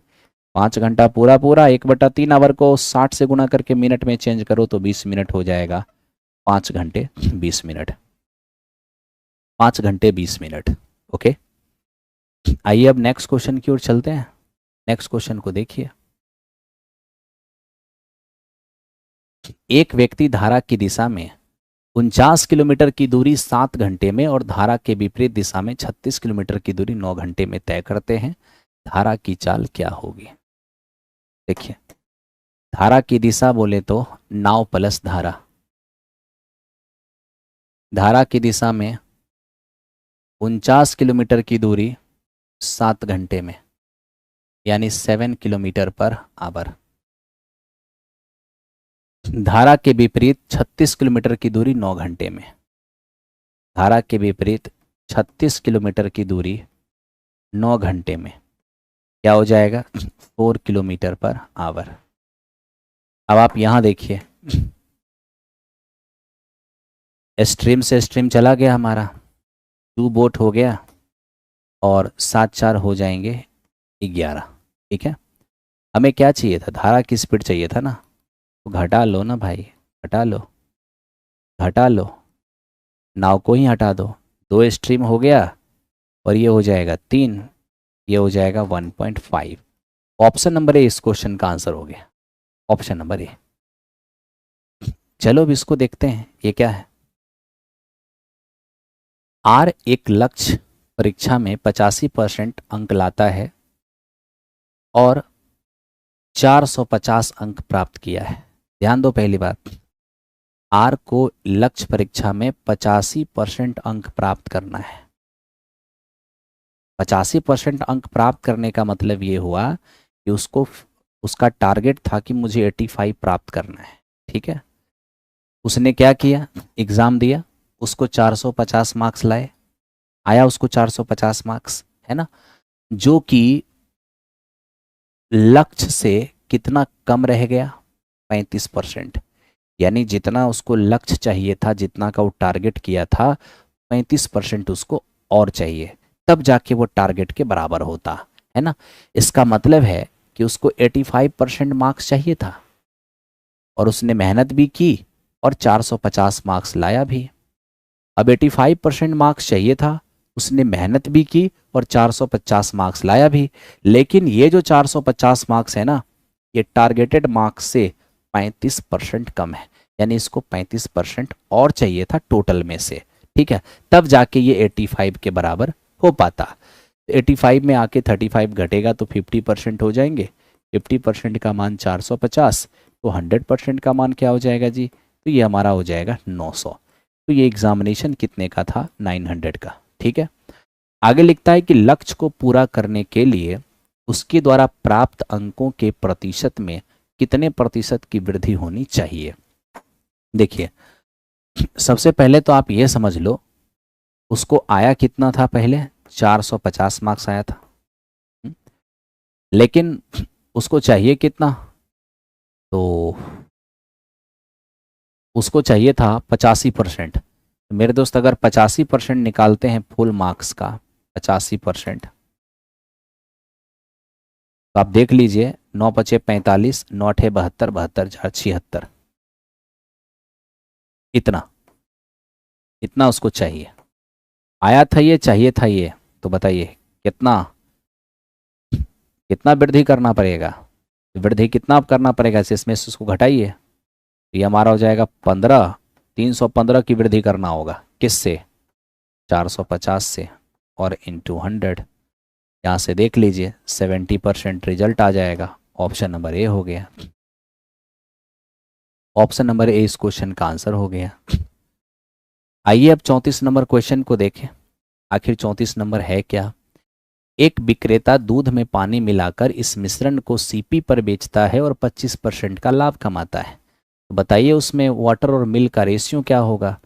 5 घंटा पूरा पूरा, 1/3 आवर को 60 से गुना करके मिनट में चेंज करो तो 20 मिनट हो जाएगा, 5 घंटे 20 मिनट, 5 घंटे 20 मिनट। ओके, आइए अब नेक्स्ट क्वेश्चन की ओर चलते हैं। नेक्स्ट क्वेश्चन को देखिए, एक व्यक्ति धारा की दिशा में 49 किलोमीटर की दूरी 7 घंटे में और धारा के विपरीत दिशा में 36 किलोमीटर की दूरी 9 घंटे में तय करते हैं, धारा की चाल क्या होगी। देखिए, धारा की दिशा बोले तो नाव प्लस धारा, धारा की दिशा में 49 किलोमीटर की दूरी 7 घंटे में, यानी 7 किलोमीटर पर आवर। धारा के विपरीत 36 किलोमीटर की दूरी 9 घंटे में, धारा के विपरीत 36 किलोमीटर की दूरी 9 घंटे में क्या हो जाएगा 4 किलोमीटर पर आवर। अब आप यहाँ देखिए, स्ट्रीम से स्ट्रीम चला गया हमारा, 2 बोट हो गया और 7 4 हो जाएंगे 11। ठीक है, हमें क्या चाहिए था, धारा की स्पीड चाहिए था ना, तो घटा लो ना भाई, घटा लो, घटा लो, नाव को ही हटा दो। 2 स्ट्रीम हो गया और ये हो जाएगा 3, ये हो जाएगा 1.5। ऑप्शन नंबर ए इस क्वेश्चन का आंसर हो गया, ऑप्शन नंबर ए। चलो अब इसको देखते हैं ये क्या है। आर एक लक्ष्य परीक्षा में 85% अंक लाता है और 450 अंक प्राप्त किया है। ध्यान दो पहली बात, आर को लक्ष्य परीक्षा में 85% अंक प्राप्त करना है। 85% अंक प्राप्त करने का मतलब ये हुआ कि उसका टारगेट था कि मुझे 85 प्राप्त करना है। ठीक है, उसने क्या किया, एग्ज़ाम दिया, उसको 450 मार्क्स लाए, आया उसको 450 मार्क्स, है ना, जो कि लक्ष्य से कितना कम रह गया, 35%। यानी जितना उसको लक्ष्य चाहिए था, जितना का वो टारगेट किया था, 35% उसको और चाहिए, तब जाके वो टारगेट के बराबर होता है ना। इसका मतलब है कि उसको 85% मार्क्स चाहिए था और उसने मेहनत भी की और 450 मार्क्स लाया भी। अब 85% मार्क्स चाहिए था, उसने मेहनत भी की और 450 मार्क्स लाया भी, लेकिन ये जो 450 मार्क्स है ना, ये टारगेटेड मार्क्स से 35% कम है, यानी इसको 35% और चाहिए था टोटल में से। ठीक है, तब जाके ये 85 के बराबर हो पाता। 85 में आके 35 घटेगा तो 50% हो जाएंगे, 50% का मान 450, तो 100% का मान क्या हो जाएगा जी, तो ये हमारा हो जाएगा 900। तो ये एग्जामिनेशन कितने का था, 900 का। ठीक है, आगे लिखता है कि लक्ष्य को पूरा करने के लिए उसके द्वारा प्राप्त अंकों के प्रतिशत में कितने प्रतिशत की वृद्धि होनी चाहिए। देखिए, सबसे पहले तो आप ये समझ लो, उसको आया कितना था, पहले 450 मार्क्स आया था, लेकिन उसको चाहिए कितना, तो उसको चाहिए था 85%। मेरे दोस्त अगर 85% निकालते हैं फुल मार्क्स का, 85%, तो आप देख लीजिए, 9 पचे 45, 9 अठे 72, 72 4 76, इतना इतना उसको चाहिए। आया था ये, चाहिए था ये, तो बताइए कितना कितना वृद्धि करना पड़ेगा, वृद्धि कितना करना पड़ेगा, इसमें से उसको घटाइए, तो ये हमारा हो जाएगा 15, 315 की वृद्धि करना होगा, किससे, 450 से, और इंटू 100। यहाँ से देख लीजिए 70% रिजल्ट आ जाएगा। ऑप्शन नंबर ए हो गया, ऑप्शन नंबर ए इस क्वेश्चन का आंसर हो गया। आइए अब 34 नंबर क्वेश्चन को देखें, आखिर 34 नंबर है क्या। एक विक्रेता दूध में पानी मिलाकर इस मिश्रण को सीपी पर बेचता है और 25% का लाभ कमाता है, तो बताइए उसमें वाटर और मिल्क का रेशियो क्या होगा।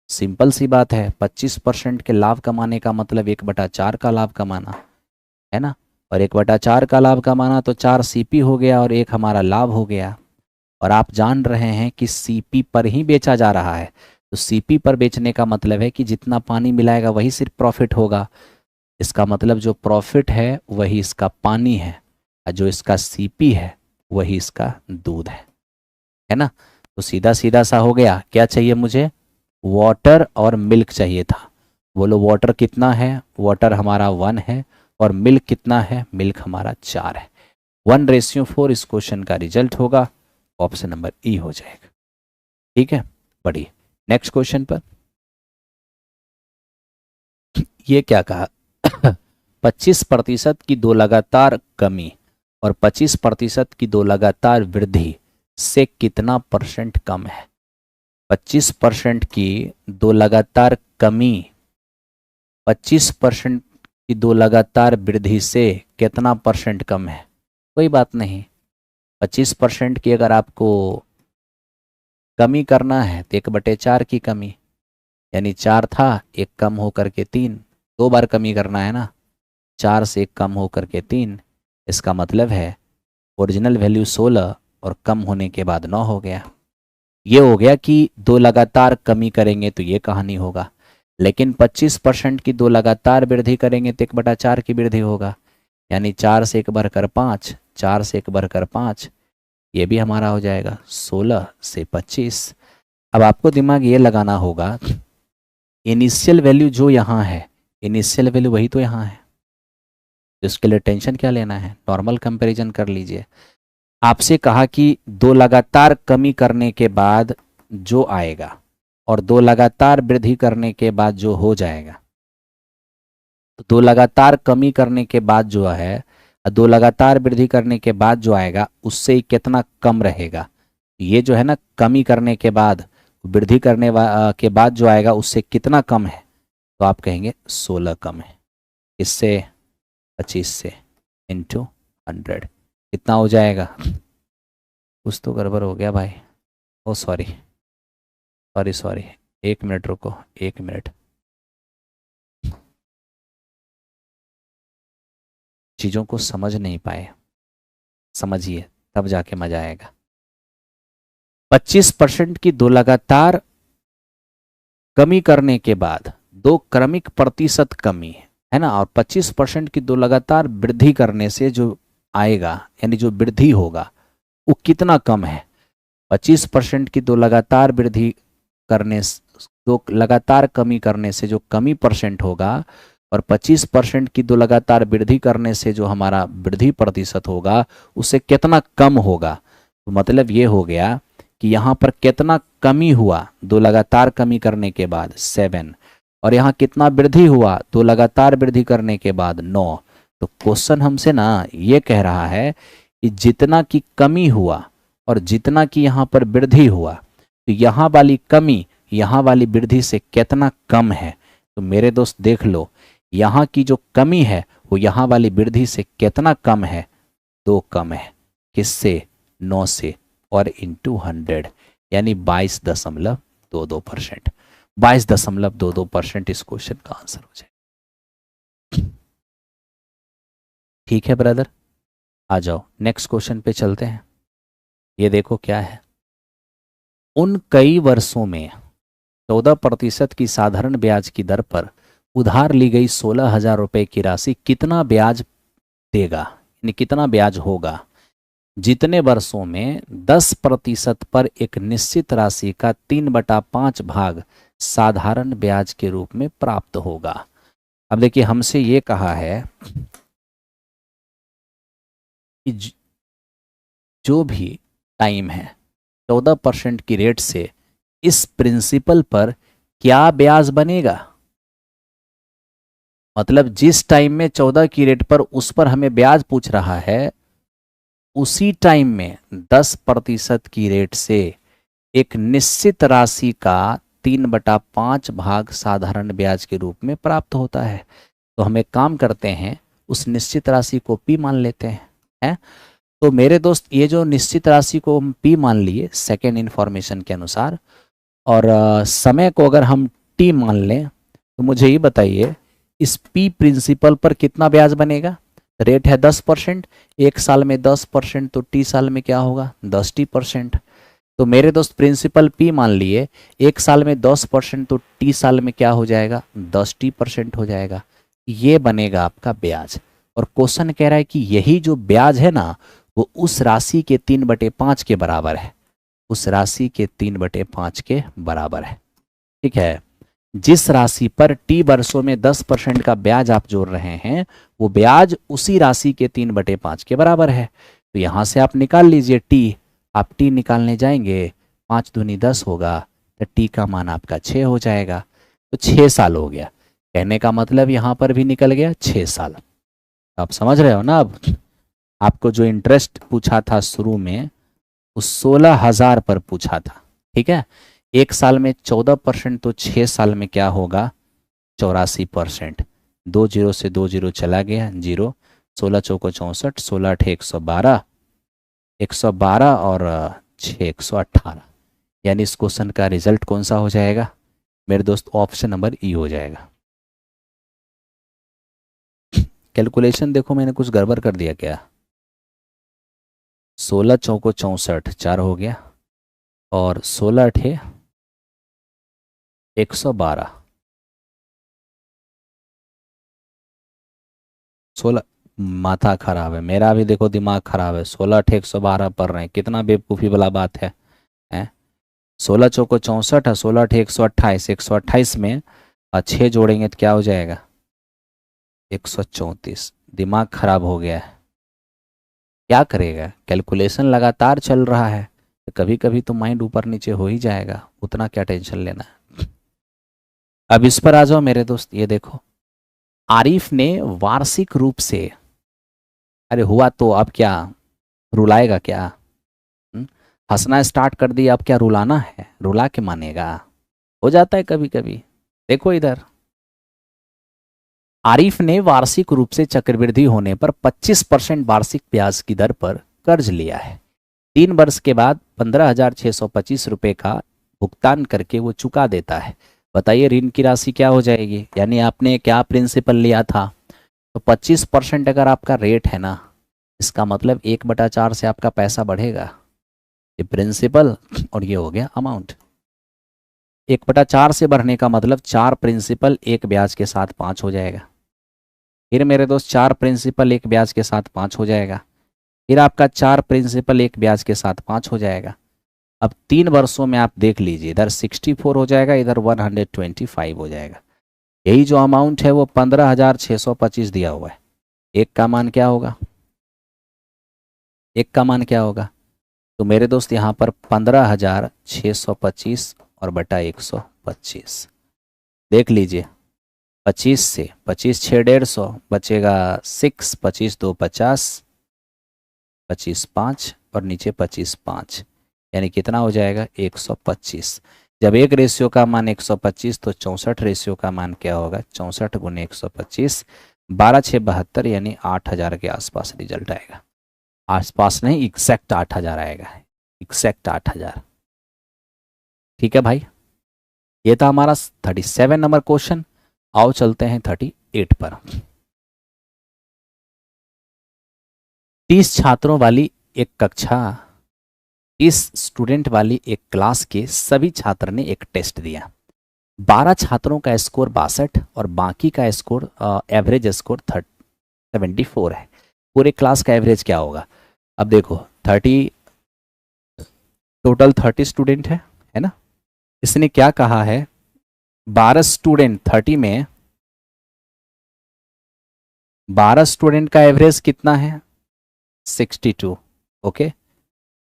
सिंपल सी बात है, 25% के लाभ कमाने का मतलब 1/4 का लाभ कमाना है ना, और 1/4 का लाभ कमाना तो 4 सीपी हो गया और 1 हमारा लाभ हो गया। और आप जान रहे हैं कि सीपी पर ही बेचा जा रहा है, तो सीपी पर बेचने का मतलब है कि जितना पानी मिलाएगा वही सिर्फ प्रॉफिट होगा। इसका मतलब जो प्रॉफिट है वही इसका पानी है, और जो इसका सीपी है वही इसका दूध है ना। तो सीधा सीधा सा हो गया, क्या चाहिए मुझे, वाटर और मिल्क चाहिए था। बोलो वाटर कितना है, वाटर हमारा 1 है, और मिल्क कितना है, मिल्क हमारा 4 है। 1:4 इस क्वेश्चन का रिजल्ट होगा, ऑप्शन नंबर ई हो जाएगा। ठीक है, बढ़िए नेक्स्ट क्वेश्चन पर। ये क्या कहा 25% की 2 लगातार कमी और 25% की 2 लगातार वृद्धि से कितना परसेंट कम है। 25% की 2 लगातार कमी, 25% की 2 लगातार वृद्धि से कितना परसेंट कम है। कोई बात नहीं, 25% की अगर आपको कमी करना है तो 1/4 की कमी, यानी 4 था, 1 कम होकर के 3, 2 बार कमी करना है ना, 4 से कम होकर के 3, इसका मतलब है ओरिजिनल वैल्यू 16 और कम होने के बाद 9 हो गया। ये हो गया कि दो लगातार कमी करेंगे तो ये कहानी होगा, लेकिन 25% की दो लगातार वृद्धि करेंगे तो 1/4 की वृद्धि होगा, यानी 4 से 1 बढ़कर 5, 4 से 1 बढ़कर 5, ये भी हमारा हो जाएगा 16 से 25। अब आपको दिमाग ये लगाना होगा, इनिशियल वैल्यू जो यहाँ है, इनिशियल वैल्यू वही तो यहाँ है, तो इसके लिए टेंशन क्या लेना है, नॉर्मल कंपैरिजन कर लीजिए। आपसे कहा कि दो लगातार कमी करने के बाद जो आएगा और दो लगातार वृद्धि करने के बाद जो हो जाएगा, तो दो लगातार कमी करने के बाद जो है, दो लगातार वृद्धि करने के बाद जो आएगा उससे कितना कम रहेगा। ये जो है ना, कमी करने के बाद वृद्धि के बाद जो आएगा उससे कितना कम है, तो आप कहेंगे 16 कम है। इससे 25 से इंटू 100 कितना हो जाएगा। कुछ तो गड़बड़ हो गया भाई, ओ सॉरी सॉरी सॉरी, 1 मिनट रुको, 1 मिनट। चीज़ों को समझ नहीं पाए, समझिए तब जाके मजा आएगा। 25% की दो लगातार कमी करने के बाद दो क्रमिक प्रतिशत कमी है ना, और 25% की दो लगातार वृद्धि करने से जो आएगा, यानी जो वृद्धि होगा वो कितना कम है। 25% की दो लगातार वृद्धि करने, दो लगातार कमी करने से जो कमी परसेंट होगा, और 25% की दो लगातार वृद्धि करने से जो हमारा वृद्धि प्रतिशत होगा उससे कितना कम होगा। तो मतलब ये हो गया कि यहाँ पर कितना कमी हुआ दो लगातार कमी करने के बाद 7, और यहाँ कितना वृद्धि हुआ दो लगातार वृद्धि करने के बाद 9। तो क्वेश्चन हमसे ना ये कह रहा है कि जितना की कमी हुआ और जितना की यहाँ पर वृद्धि हुआ, तो यहाँ वाली कमी यहाँ वाली वृद्धि से कितना कम है। तो मेरे दोस्त देख लो, यहाँ की जो कमी है वो यहाँ वाली वृद्धि से कितना कम है, 2 कम है। किससे, 9 से, और इंटू 100, यानी 22.22%। 22.22% इस क्वेश्चन का आंसर हो जाए। ठीक है ब्रदर, आ जाओ नेक्स्ट क्वेश्चन पे चलते हैं। ये देखो क्या है, उन कई वर्षों में 14% की साधारण ब्याज की दर पर उधार ली गई 16,000 रुपए की राशि कितना ब्याज देगा, यानी कितना ब्याज होगा जितने वर्षों में 10% पर एक निश्चित राशि का 3/5 भाग साधारण ब्याज के रूप में प्राप्त होगा। अब देखिए हमसे ये कहा है कि जो भी टाइम है 14% की रेट से इस प्रिंसिपल पर क्या ब्याज बनेगा। मतलब जिस टाइम में 14 की रेट पर उस पर हमें ब्याज पूछ रहा है, उसी टाइम में 10% की रेट से एक निश्चित राशि का 3/5 भाग साधारण ब्याज के रूप में प्राप्त होता है। तो हम एक काम करते हैं, उस निश्चित राशि को P मान लेते हैं। तो मेरे दोस्त ये जो निश्चित राशि को हम P मान लिए सेकेंड इन्फॉर्मेशन के अनुसार, और समय को अगर हम T मान लें, तो मुझे ये बताइए इस P प्रिंसिपल पर कितना ब्याज बनेगा। रेट है 10%, एक साल में 10%, तो T साल में क्या होगा 10T%। तो मेरे दोस्त प्रिंसिपल P मान लिए, एक साल में 10%, तो T साल में क्या हो जाएगा 10T% हो जाएगा। ये बनेगा आपका ब्याज। और क्वेश्चन कह रहा है कि यही जो ब्याज है ना, वो उस राशि के 3/5 के बराबर है, उस राशि के 3/5 के बराबर है। ठीक है, जिस राशि पर T वर्षों में 10% का ब्याज आप जोड़ रहे हैं, वो ब्याज उसी राशि के 3/5 के बराबर है। तो यहां से आप निकाल लीजिए T। आप T निकालने जाएंगे, 5 दूनी 10 होगा, तो T का मान आपका 6 हो जाएगा। तो 6 साल हो गया। कहने का मतलब यहां पर भी निकल गया 6 साल। आप समझ रहे हो ना। अब आपको जो इंटरेस्ट पूछा था शुरू में, उस 16,000 पर पूछा था। ठीक है, एक साल में 14%, तो 6 साल में क्या होगा 84%। 2 जीरो से 2 जीरो चला गया, 0, 16 चौको 64, 16 अठे 112, 112 और 6 118। यानी इस क्वेश्चन का रिजल्ट कौन सा हो जाएगा मेरे दोस्त, ऑप्शन नंबर E हो जाएगा। कैलकुलेशन देखो मैंने कुछ गड़बड़ कर दिया क्या? 16 चौको 64, 4 हो गया, और 16 अठे 112, 16। माथा खराब है मेरा भी, देखो दिमाग खराब है। 16 अठे 112 पढ़ रहे हैं, कितना बेवकूफ़ी वाला बात है। हैं? 16 चौको 64 है, 16 अठे 128, 128 में 6 जोड़ेंगे तो क्या हो जाएगा? 134। दिमाग खराब हो गया है, क्या करेगा? कैलकुलेशन लगातार चल रहा है, तो कभी कभी तो माइंड ऊपर नीचे हो ही जाएगा, उतना क्या टेंशन लेना है। अब इस पर आ जाओ मेरे दोस्त, ये देखो। आरिफ ने वार्षिक रूप से, अरे हुआ तो अब क्या रुलाएगा क्या? हम्म? हंसना स्टार्ट कर दिया, अब क्या रुलाना है? रुला के मानेगा? हो जाता है कभी कभी। देखो इधर, आरिफ ने वार्षिक रूप से चक्रवृद्धि होने पर 25% वार्षिक ब्याज की दर पर कर्ज लिया है। 3 वर्ष के बाद 15,625 रुपये का भुगतान करके वो चुका देता है। बताइए ऋण की राशि क्या हो जाएगी? यानी आपने क्या प्रिंसिपल लिया था, तो 25% अगर आपका रेट है ना, इसका मतलब 1/4 से आपका पैसा बढ़ेगा। ये प्रिंसिपल और ये हो गया अमाउंट। 1/4 से बढ़ने का मतलब 4 प्रिंसिपल 1 ब्याज के साथ 5 हो जाएगा। फिर मेरे दोस्त 4 प्रिंसिपल 1 ब्याज के साथ 5 हो जाएगा। फिर आपका 4 प्रिंसिपल 1 ब्याज के साथ 5 हो जाएगा। अब 3 वर्षों में आप देख लीजिए, इधर 64 हो जाएगा, इधर 125 हो जाएगा। यही जो अमाउंट है वो 15,625 दिया हुआ है। एक का मान क्या होगा? एक का मान क्या होगा? तो मेरे दोस्त यहाँ पर 15,625 और बटा 125 देख लीजिए। 25 से 25 6 150 बचेगा 6, 25 2 50, 25 5 और नीचे 25 5, यानी कितना हो जाएगा? 125। जब एक रेशियो का मान 125 तो 64 रेशियो का मान क्या होगा? 64 गुने 125, 12 6 72, यानी 8,000 के आसपास रिजल्ट आएगा। आसपास नहीं, एग्जैक्ट 8,000 आएगा, एग्जैक्ट 8,000। ठीक है भाई, ये था हमारा 37 नंबर क्वेश्चन। आओ चलते हैं 38 पर। 30 छात्रों वाली एक कक्षा, 30 स्टूडेंट वाली एक क्लास के सभी छात्र ने एक टेस्ट दिया। 12 छात्रों का स्कोर 62 और बाकी का स्कोर एवरेज स्कोर 74 है। पूरे क्लास का एवरेज क्या होगा? अब देखो 30, टोटल 30 स्टूडेंट है ना। इसने क्या कहा है? 12 स्टूडेंट 30 में 12 स्टूडेंट का एवरेज कितना है? 62। ओके,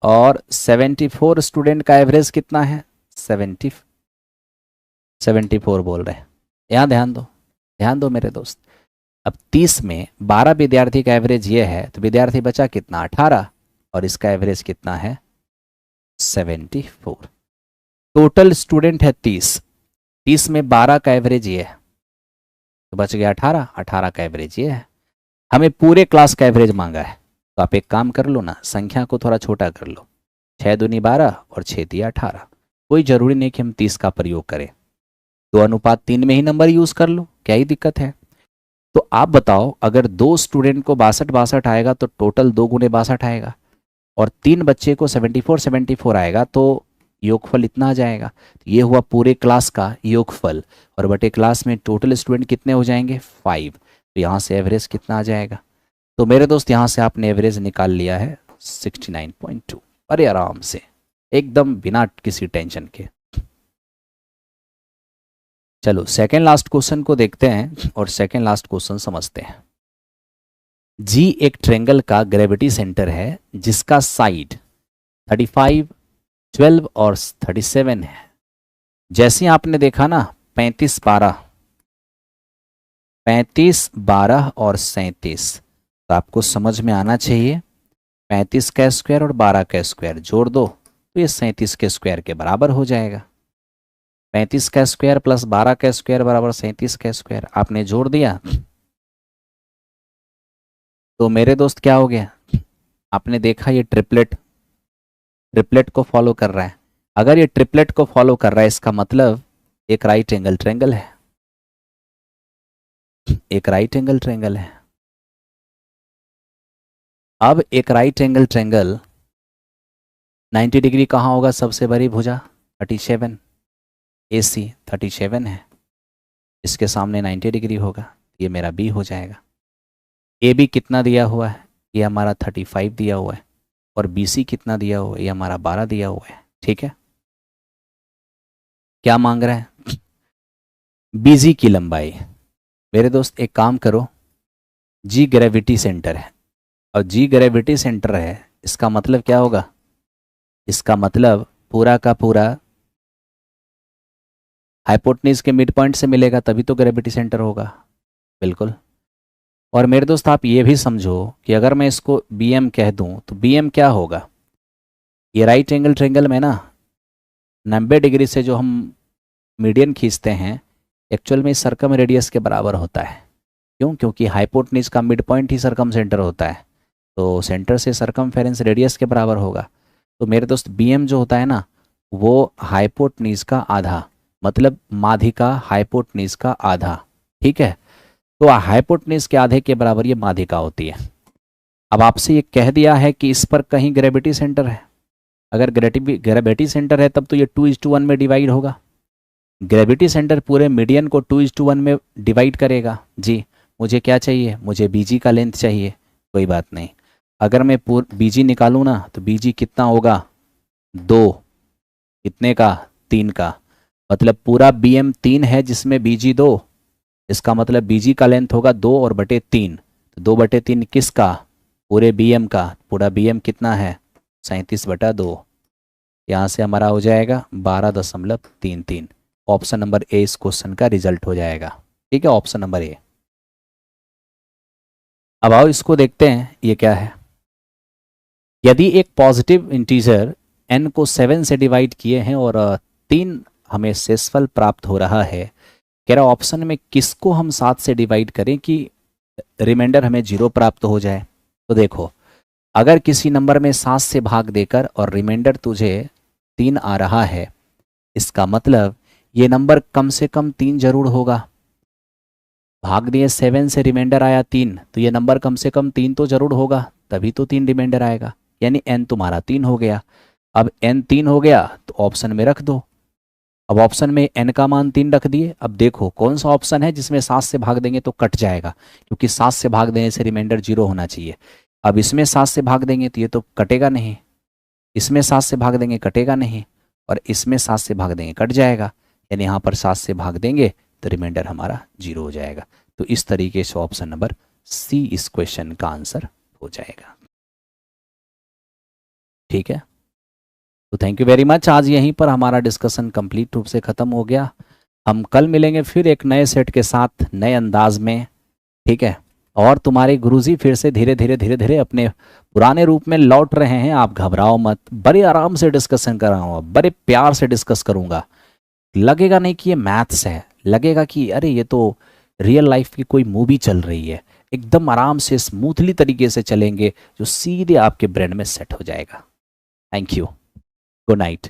और 74 स्टूडेंट का एवरेज कितना है? 74 बोल रहे हैं। यहाँ ध्यान दो, ध्यान दो मेरे दोस्त। अब 30 में 12 विद्यार्थी का एवरेज ये है, तो विद्यार्थी बचा कितना? 18, और इसका एवरेज कितना है? 74। टोटल स्टूडेंट है 30, 30 में 12 का एवरेज ये है, तो बच गया 18, 18 का एवरेज ये है। हमें पूरे क्लास का एवरेज मांगा है, तो आप एक काम कर लो ना, संख्या को थोड़ा छोटा कर लो। 6 दूनी 12 और 6 दिया 18। कोई ज़रूरी नहीं कि हम 30 का प्रयोग करें, 2:3 में ही नंबर यूज़ कर लो, क्या ही दिक्कत है। तो आप बताओ, अगर 2 स्टूडेंट को 62 आएगा तो टोटल 2 गुने 62 आएगा, और 3 बच्चे को 74 आएगा तो योगफल इतना आ जाएगा। तो ये हुआ पूरे क्लास का योगफल, और बटे क्लास में टोटल स्टूडेंट कितने हो जाएंगे? 5। तो यहाँ से एवरेज कितना आ जाएगा? तो मेरे दोस्त यहाँ से आपने एवरेज निकाल लिया है 69.2। अरे आराम से, एकदम बिना किसी टेंशन के। चलो सेकेंड लास्ट क्वेश्चन को देखते हैं और सेकेंड लास्ट क्वेश्चन समझते हैं। जी एक ट्रेंगल का ग्रेविटी सेंटर है जिसका साइड 35, 12 और 37 है। जैसे आपने देखा ना 35 12 और 37, तो आपको समझ में आना चाहिए 35 का स्क्वायर और 12 का स्क्वायर जोड़ दो तो ये 37 के स्क्वायर के बराबर हो जाएगा। 35 का स्क्वायर प्लस 12 का स्क्वायर बराबर 37 का स्क्वायर, आपने जोड़ दिया तो मेरे दोस्त क्या हो गया? आपने देखा ये ट्रिपलेट ट्रिपलेट को फॉलो कर रहा है। अगर ये ट्रिपलेट को फॉलो कर रहा है, इसका मतलब एक राइट एंगल ट्रायंगल है, एक राइट एंगल ट्रायंगल है। अब एक राइट एंगल ट्रायंगल 90 डिग्री कहाँ होगा, सबसे बड़ी भुजा 37, AC 37 है, इसके सामने 90 डिग्री होगा, ये मेरा B हो जाएगा। AB कितना दिया हुआ है, ये हमारा 35 दिया हुआ है, और BC कितना दिया हुआ है, ये हमारा 12 दिया हुआ है। ठीक है, क्या मांग रहा है, BG की लंबाई। मेरे दोस्त एक काम करो, G ग्रेविटी सेंटर है, और G ग्रेविटी सेंटर है, इसका मतलब क्या होगा, इसका मतलब पूरा का पूरा हाइपोटेन्यूज के मिड पॉइंट से मिलेगा, तभी तो ग्रेविटी सेंटर होगा। बिल्कुल। और मेरे दोस्त आप ये भी समझो कि अगर मैं इसको BM कह दूं तो BM क्या होगा, ये राइट एंगल ट्रायंगल में ना 90 डिग्री से जो हम मीडियन खींचते हैं, एक्चुअल में सर्कम रेडियस के बराबर होता है। क्यों, क्योंकि हाइपोटेन्यूज का मिड पॉइंट ही सर्कम सेंटर होता है, तो सेंटर से सर्कमफेरेंस रेडियस के बराबर होगा। तो मेरे दोस्त BM जो होता है ना, वो हाइपोटेन्यूज का आधा, मतलब माध्यिका हाइपोटेन्यूज का आधा। ठीक है, तो हाइपोटेन्यूज के आधे के बराबर ये माध्यिका होती है। अब आपसे ये कह दिया है कि इस पर कहीं ग्रेविटी सेंटर है, अगर ग्रेविटी सेंटर है तब तो ये 2:1 में डिवाइड होगा। ग्रेविटी सेंटर पूरे मीडियन को 2:1 में डिवाइड करेगा। जी, मुझे क्या चाहिए, मुझे BG का लेंथ चाहिए। कोई बात नहीं, अगर मैं BG निकालूँ ना तो BG कितना होगा, 2, कितने का, 3 का, मतलब पूरा BM 3 है जिसमें BG 2, इसका मतलब BG का लेंथ होगा 2/3। तो 2/3 किसका, पूरे BM का। पूरा BM कितना है, 37/2। यहाँ से हमारा हो जाएगा 12.33। ऑप्शन नंबर ए इस क्वेश्चन का रिजल्ट हो जाएगा। ठीक है, ऑप्शन नंबर ए। अब आओ इसको देखते हैं, ये क्या है। यदि एक पॉजिटिव इंटीजर n को 7 से डिवाइड किए हैं और 3 हमें शेषफल प्राप्त हो रहा है, कह रहा ऑप्शन में किसको हम 7 से डिवाइड करें कि रिमाइंडर हमें 0 प्राप्त हो जाए। तो देखो, अगर किसी नंबर में 7 से भाग देकर और रिमाइंडर तुझे 3 आ रहा है, इसका मतलब ये नंबर कम से कम 3 जरूर होगा। भाग दिए 7 से, रिमाइंडर आया 3, तो ये नंबर कम से कम 3 तो जरूर होगा, तभी तो 3 रिमाइंडर आएगा, यानी n तुम्हारा 3 हो गया। अब n 3 हो गया तो ऑप्शन में रख दो। अब ऑप्शन में n का मान 3 रख दिए। अब देखो कौन सा ऑप्शन है जिसमें 7 से भाग देंगे तो कट जाएगा, क्योंकि 7 से भाग देने से रिमाइंडर 0 होना चाहिए। अब इसमें 7 से भाग देंगे तो ये तो कटेगा नहीं, इसमें 7 से भाग देंगे कटेगा नहीं, और इसमें 7 से भाग देंगे कट जाएगा, यानी यहाँ पर 7 से भाग देंगे तो रिमाइंडर हमारा 0 हो जाएगा। तो इस तरीके से ऑप्शन नंबर C इस क्वेश्चन का आंसर हो जाएगा। ठीक है, तो थैंक यू वेरी मच। आज यहीं पर हमारा डिस्कशन कंप्लीट रूप से ख़त्म हो गया। हम कल मिलेंगे फिर एक नए सेट के साथ, नए अंदाज में। ठीक है, और तुम्हारे गुरुजी फिर से धीरे धीरे अपने पुराने रूप में लौट रहे हैं। आप घबराओ मत, बड़े आराम से डिस्कशन कर रहा हूँ, बड़े प्यार से डिस्कस करूँगा। लगेगा नहीं कि ये मैथ्स है, लगेगा कि अरे ये तो रियल लाइफ की कोई मूवी चल रही है। एकदम आराम से स्मूथली तरीके से चलेंगे, जो सीधे आपके ब्रेन में सेट हो जाएगा। Thank you, good night.